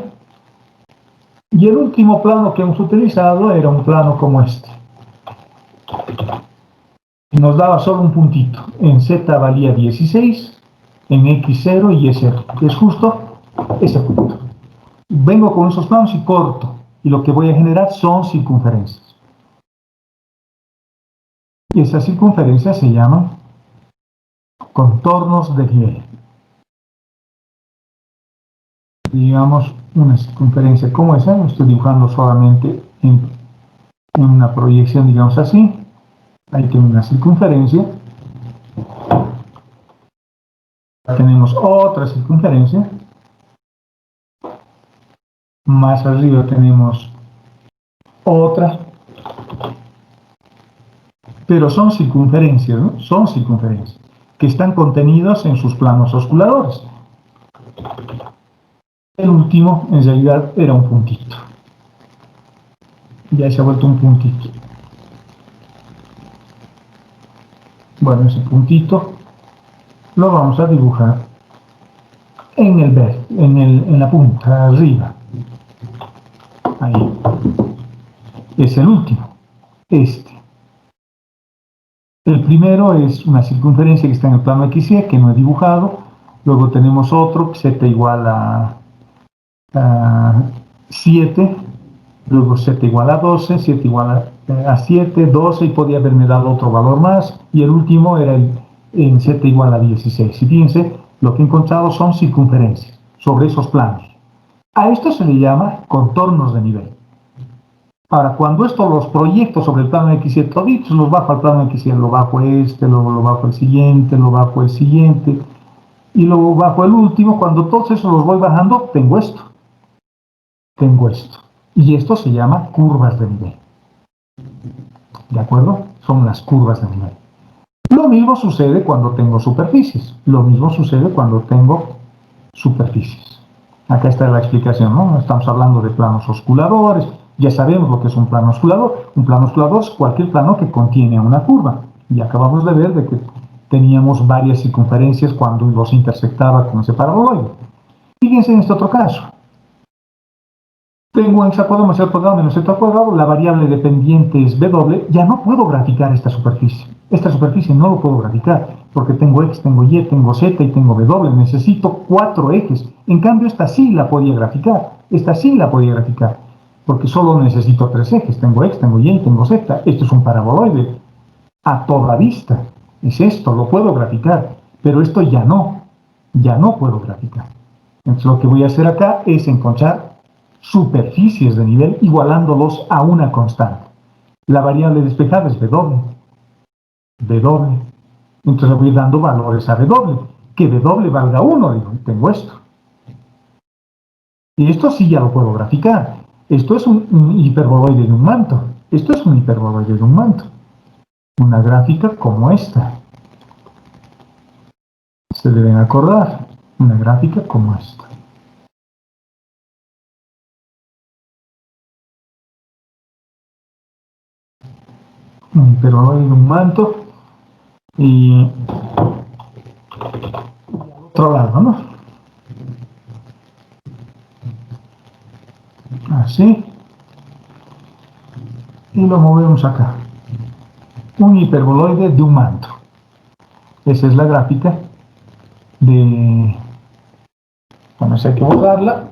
Y el último plano que hemos utilizado era un plano como este. Y nos daba solo un puntito. En Z valía 16, en X 0 y Y 0. Que es justo ese punto. Vengo con esos planos y corto. Y lo que voy a generar son circunferencias. Y esas circunferencias se llaman contornos de nivel. Digamos, una circunferencia como esa, lo estoy dibujando solamente en una proyección, digamos así. Ahí tengo una circunferencia. Tenemos otra circunferencia. Más arriba tenemos otra. Pero son circunferencias, ¿no? Son circunferencias que están contenidas en sus planos osculadores. El último, en realidad, era un puntito. Ya se ha vuelto un puntito. Bueno, ese puntito lo vamos a dibujar en el verde, en la punta, arriba. Ahí. Es el último. Este. El primero es una circunferencia que está en el plano XY, que no he dibujado. Luego tenemos otro, Z igual a 7. Luego Z igual a 12, 7 igual a 7, 12, y podía haberme dado otro valor más. Y el último era en Z igual a 16. Y fíjense, lo que he encontrado son circunferencias sobre esos planos. A esto se le llama contornos de nivel. Ahora, cuando esto los proyecto sobre el plano XY, toditos los bajo al plano XY, lo bajo este, luego lo bajo el siguiente, lo bajo el siguiente, y luego bajo el último. Cuando todos esos los voy bajando, tengo esto. Tengo esto. Y esto se llama curvas de nivel. ¿De acuerdo? Son las curvas de nivel. Lo mismo sucede cuando tengo superficies. Lo mismo sucede cuando tengo superficies. Acá está la explicación, ¿no? Estamos hablando de planos osculadores. Ya sabemos lo que es un plano osculador. Un plano osculador es cualquier plano que contiene una curva. Y acabamos de ver de que teníamos varias circunferencias cuando los intersectaba con ese paraboloide. Fíjense en este otro caso. Tengo x al cuadrado más al cuadrado menos z al cuadrado, la variable dependiente es w, ya no puedo graficar esta superficie. Esta superficie no lo puedo graficar, porque tengo x, tengo y, tengo z y tengo w. Necesito 4 ejes. En cambio, esta sí la podía graficar. Esta sí la podía graficar, porque solo necesito 3 ejes. Tengo x, tengo y, tengo z. Esto es un paraboloide a toda vista. Es esto, lo puedo graficar, pero esto ya no puedo graficar. Entonces lo que voy a hacer acá es encontrar superficies de nivel igualándolos a una constante. La variable despejada es W. Entonces le voy dando valores a W. Que W valga 1, digo, tengo esto. Y esto sí ya lo puedo graficar. Esto es un hiperboloide de un manto. Esto es un hiperboloide de un manto. Una gráfica como esta. Se deben acordar. Una gráfica como esta. Un hiperboloide de un manto. Y otro lado, ¿no? Así. Y lo movemos acá. Un hiperboloide de un manto. Esa es la gráfica de... Bueno, hay que borrarla.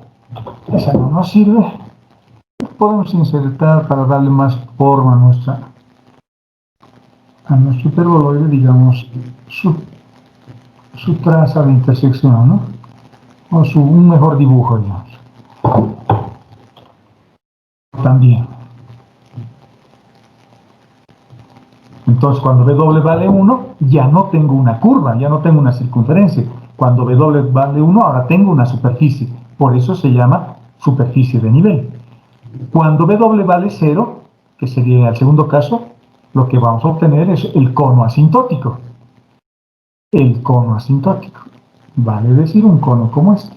Esa no nos sirve. Podemos insertar para darle más forma a nuestro hiperboloide, digamos, su traza de intersección, ¿no? O un mejor dibujo, digamos. También. Entonces, cuando W vale 1, ya no tengo una curva, ya no tengo una circunferencia. Cuando W vale 1, ahora tengo una superficie. Por eso se llama superficie de nivel. Cuando W vale 0, que sería el segundo caso, lo que vamos a obtener es el cono asintótico. El cono asintótico. Vale decir un cono como este.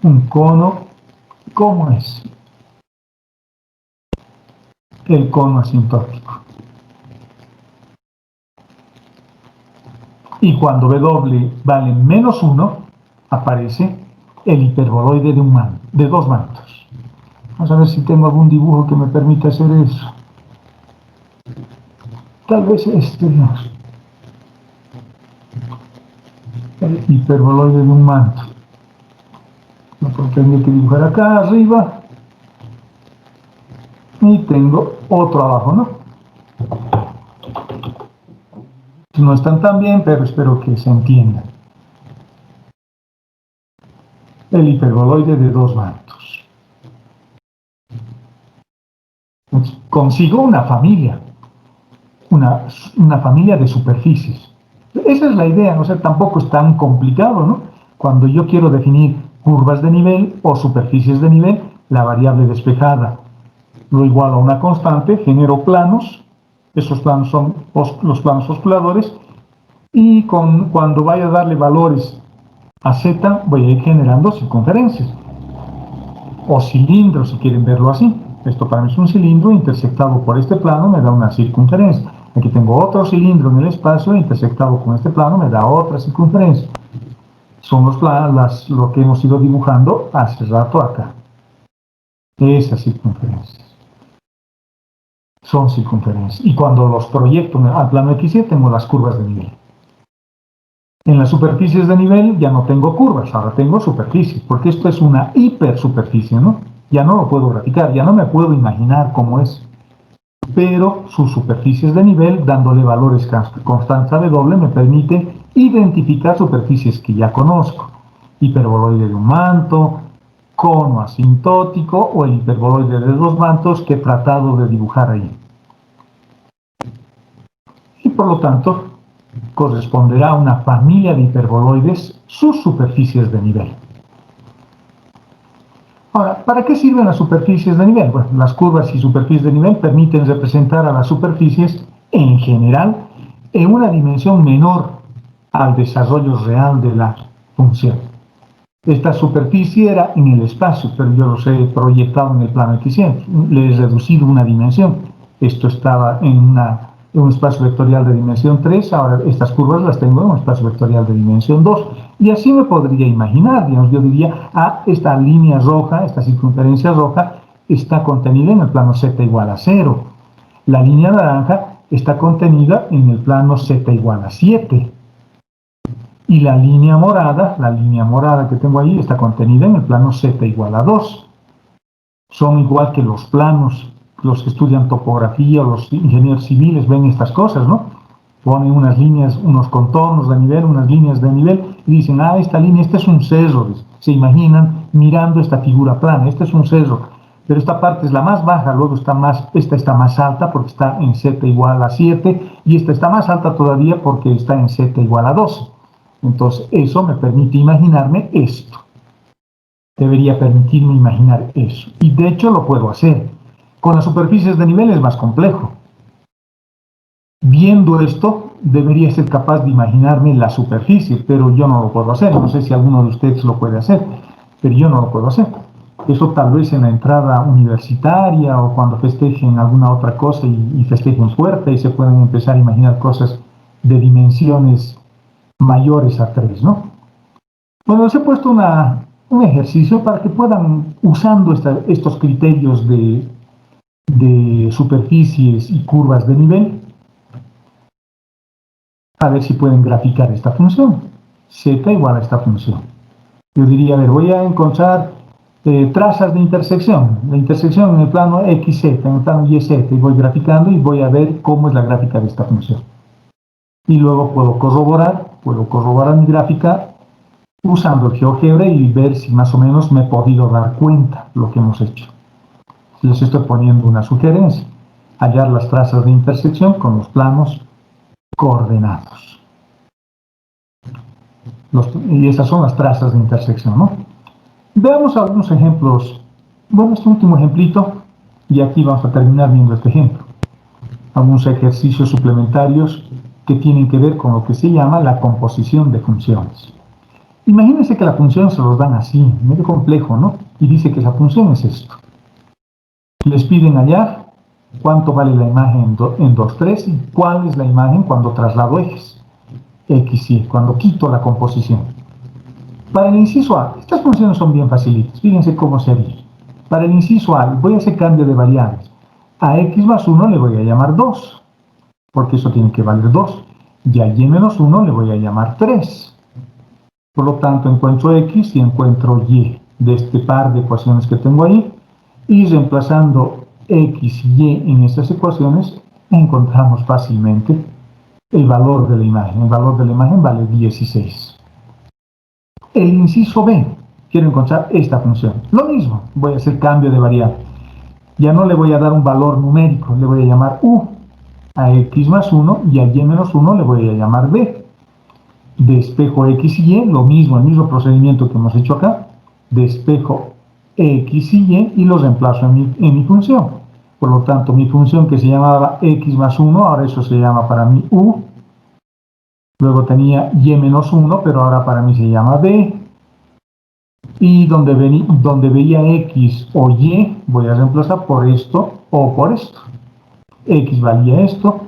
Un cono como es. El cono asintótico. Y cuando W vale menos 1, aparece el hiperboloide de dos mantos. Vamos a ver si tengo algún dibujo que me permita hacer eso. Tal vez este, no. El hiperboloide de un manto. Lo tengo que dibujar acá arriba. Y tengo otro abajo, ¿no? No están tan bien, pero espero que se entienda. El hiperboloide de dos mantos. Entonces, consigo una familia. Una familia de superficies. Esa es la idea, o sea, tampoco es tan complicado, ¿no? Cuando yo quiero definir curvas de nivel o superficies de nivel, la variable despejada lo igualo a una constante, genero planos, esos planos son los planos osculadores, y cuando vaya a darle valores a z, voy a ir generando circunferencias, o cilindros, si quieren verlo así. Esto para mí es un cilindro intersectado por este plano, me da una circunferencia. Aquí tengo otro cilindro en el espacio intersectado con este plano, me da otra circunferencia. Son los planos, lo que hemos ido dibujando hace rato acá. Esas circunferencias. Son circunferencias. Y cuando los proyecto al plano XY, tengo las curvas de nivel. En las superficies de nivel ya no tengo curvas, ahora tengo superficies, porque esto es una hipersuperficie, ¿no? Ya no lo puedo graficar, ya no me puedo imaginar cómo es. Pero sus superficies de nivel, dándole valores constantes a W, me permite identificar superficies que ya conozco. Hiperboloide de un manto, cono asintótico o el hiperboloide de dos mantos que he tratado de dibujar ahí. Y por lo tanto, corresponderá a una familia de hiperboloides sus superficies de nivel. Ahora, ¿para qué sirven las superficies de nivel? Bueno, las curvas y superficies de nivel permiten representar a las superficies en general en una dimensión menor al desarrollo real de la función. Esta superficie era en el espacio, pero yo los he proyectado en el plano eficiente. Le he reducido una dimensión. Esto estaba en un espacio vectorial de dimensión 3, ahora estas curvas las tengo en un espacio vectorial de dimensión 2. Y así me podría imaginar, digamos, yo diría, esta línea roja, esta circunferencia roja, está contenida en el plano z igual a 0. La línea naranja está contenida en el plano z igual a 7. Y la línea morada que tengo ahí, está contenida en el plano z igual a 2. Son igual que los planos. Los que estudian topografía o los ingenieros civiles ven estas cosas, ¿no? Ponen unas líneas, unos contornos de nivel, unas líneas de nivel y dicen, esta línea, este es un cerro. Se imaginan mirando esta figura plana, este es un cerro, pero esta parte es la más baja, luego esta está más alta porque está en z igual a 7 y esta está más alta todavía porque está en z igual a 12. Entonces, eso me permite imaginarme esto. Debería permitirme imaginar eso. Y de hecho lo puedo hacer. Con las superficies de nivel es más complejo. Viendo esto, debería ser capaz de imaginarme la superficie, pero yo no lo puedo hacer. No sé si alguno de ustedes lo puede hacer, pero yo no lo puedo hacer. Eso tal vez en la entrada universitaria o cuando festejen alguna otra cosa y festejen fuerte y se pueden empezar a imaginar cosas de dimensiones mayores a 3, ¿no? Bueno, les he puesto un ejercicio para que puedan, usando estos criterios de superficies y curvas de nivel, a ver si pueden graficar esta función. Z igual a esta función. Yo diría, a ver, voy a encontrar trazas de intersección. La intersección en el plano XZ, en el plano YZ, y voy graficando y voy a ver cómo es la gráfica de esta función. Y luego puedo corroborar mi gráfica usando el GeoGebra y ver si más o menos me he podido dar cuenta de lo que hemos hecho. Les estoy poniendo una sugerencia: hallar las trazas de intersección con los planos coordenados. Y esas son las trazas de intersección, ¿no? Veamos algunos ejemplos. Bueno, este último ejemplito, y aquí vamos a terminar viendo este ejemplo. Algunos ejercicios suplementarios que tienen que ver con lo que se llama la composición de funciones. Imagínense que la función se los dan así, medio complejo, ¿no? Y dice que esa función es esto. Les piden hallar cuánto vale la imagen en 2,3 y cuál es la imagen cuando traslado ejes, X y Y, cuando quito la composición. Para el inciso A, estas funciones son bien facilitas, fíjense cómo se haría. Para el inciso A, voy a hacer cambio de variables. A x más 1 le voy a llamar 2, porque eso tiene que valer 2. Y a y menos 1 le voy a llamar 3. Por lo tanto, encuentro x y encuentro y de este par de ecuaciones que tengo ahí. Y reemplazando x y y en estas ecuaciones, encontramos fácilmente el valor de la imagen. El valor de la imagen vale 16. El inciso B, quiero encontrar esta función. Lo mismo, voy a hacer cambio de variable. Ya no le voy a dar un valor numérico, le voy a llamar u. A x más 1 y a y menos 1 le voy a llamar b. Despejo x y y, lo mismo, el mismo procedimiento que hemos hecho acá. Despejo x y y los reemplazo en mi función. Por lo tanto, mi función que se llamaba x más 1, ahora eso se llama para mí u. Luego tenía y menos 1, pero ahora para mí se llama b. Y donde veía x o y, voy a reemplazar por esto o por esto. X valía esto,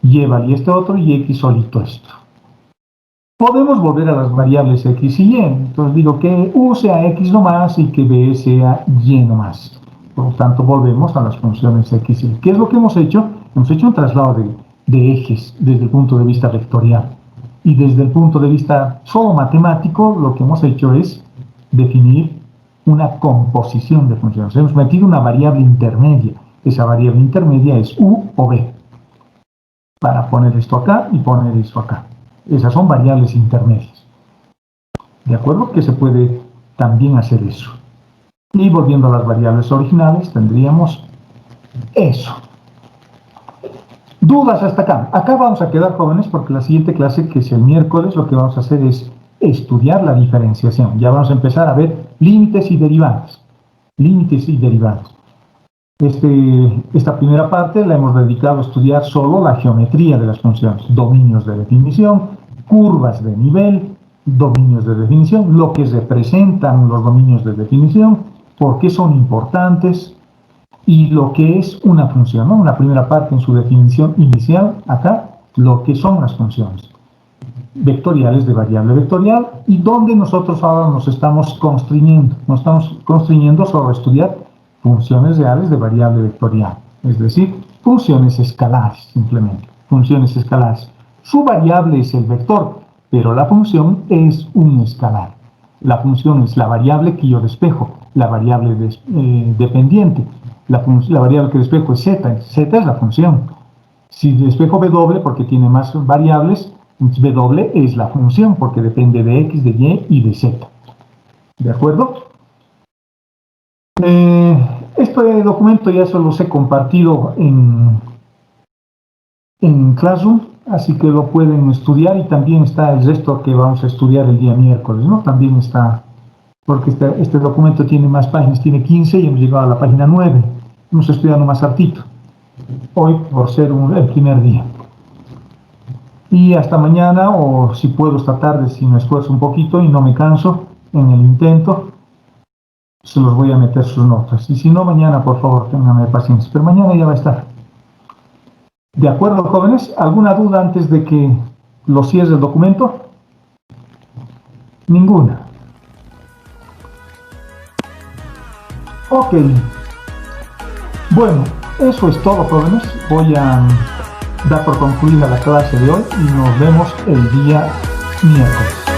y valía este otro, y x solito esto. Podemos volver a las variables x y y. Entonces digo que u sea x nomás y que b sea y nomás. Por lo tanto, volvemos a las funciones x y y. ¿Qué es lo que hemos hecho? Hemos hecho un traslado de ejes desde el punto de vista vectorial. Y desde el punto de vista solo matemático, lo que hemos hecho es definir una composición de funciones. Hemos metido una variable intermedia. Esa variable intermedia es u o b. Para poner esto acá y poner esto acá. Esas son variables intermedias. ¿De acuerdo? Que se puede también hacer eso. Y volviendo a las variables originales, tendríamos eso. ¿Dudas hasta acá? Acá vamos a quedar, jóvenes, porque la siguiente clase, que es el miércoles, lo que vamos a hacer es estudiar la diferenciación. Ya vamos a empezar a ver límites y derivadas. Límites y derivadas. Esta primera parte la hemos dedicado a estudiar solo la geometría de las funciones, dominios de definición, curvas de nivel, dominios de definición, lo que representan los dominios de definición, por qué son importantes y lo que es una función, ¿no? Una primera parte en su definición inicial, acá, lo que son las funciones vectoriales de variable vectorial y donde nosotros ahora nos estamos constriñendo sobre estudiar funciones reales de variable vectorial, es decir, funciones escalares, simplemente, funciones escalares. Su variable es el vector, pero la función es un escalar. La función es la variable que yo despejo, la variable dependiente. La variable que despejo es z, z es la función. Si despejo w porque tiene más variables, w es la función porque depende de x, de y y de z. ¿De acuerdo? Este documento ya se los he compartido en Classroom, así que lo pueden estudiar y también está el resto que vamos a estudiar el día miércoles, ¿no? También está, porque este documento tiene más páginas, tiene 15 y hemos llegado a la página 9. Hemos estudiado más hartito, hoy por ser el primer día. Y hasta mañana, o si puedo esta tarde, si me esfuerzo un poquito y no me canso en el intento, se los voy a meter sus notas. Y si no, mañana, por favor, ténganme paciencia. Pero mañana ya va a estar. ¿De acuerdo, jóvenes? ¿Alguna duda antes de que ¿Los CIEs del documento? Ninguna. Ok. Bueno, eso es todo, jóvenes. Voy a dar por concluida la clase de hoy y nos vemos el día miércoles.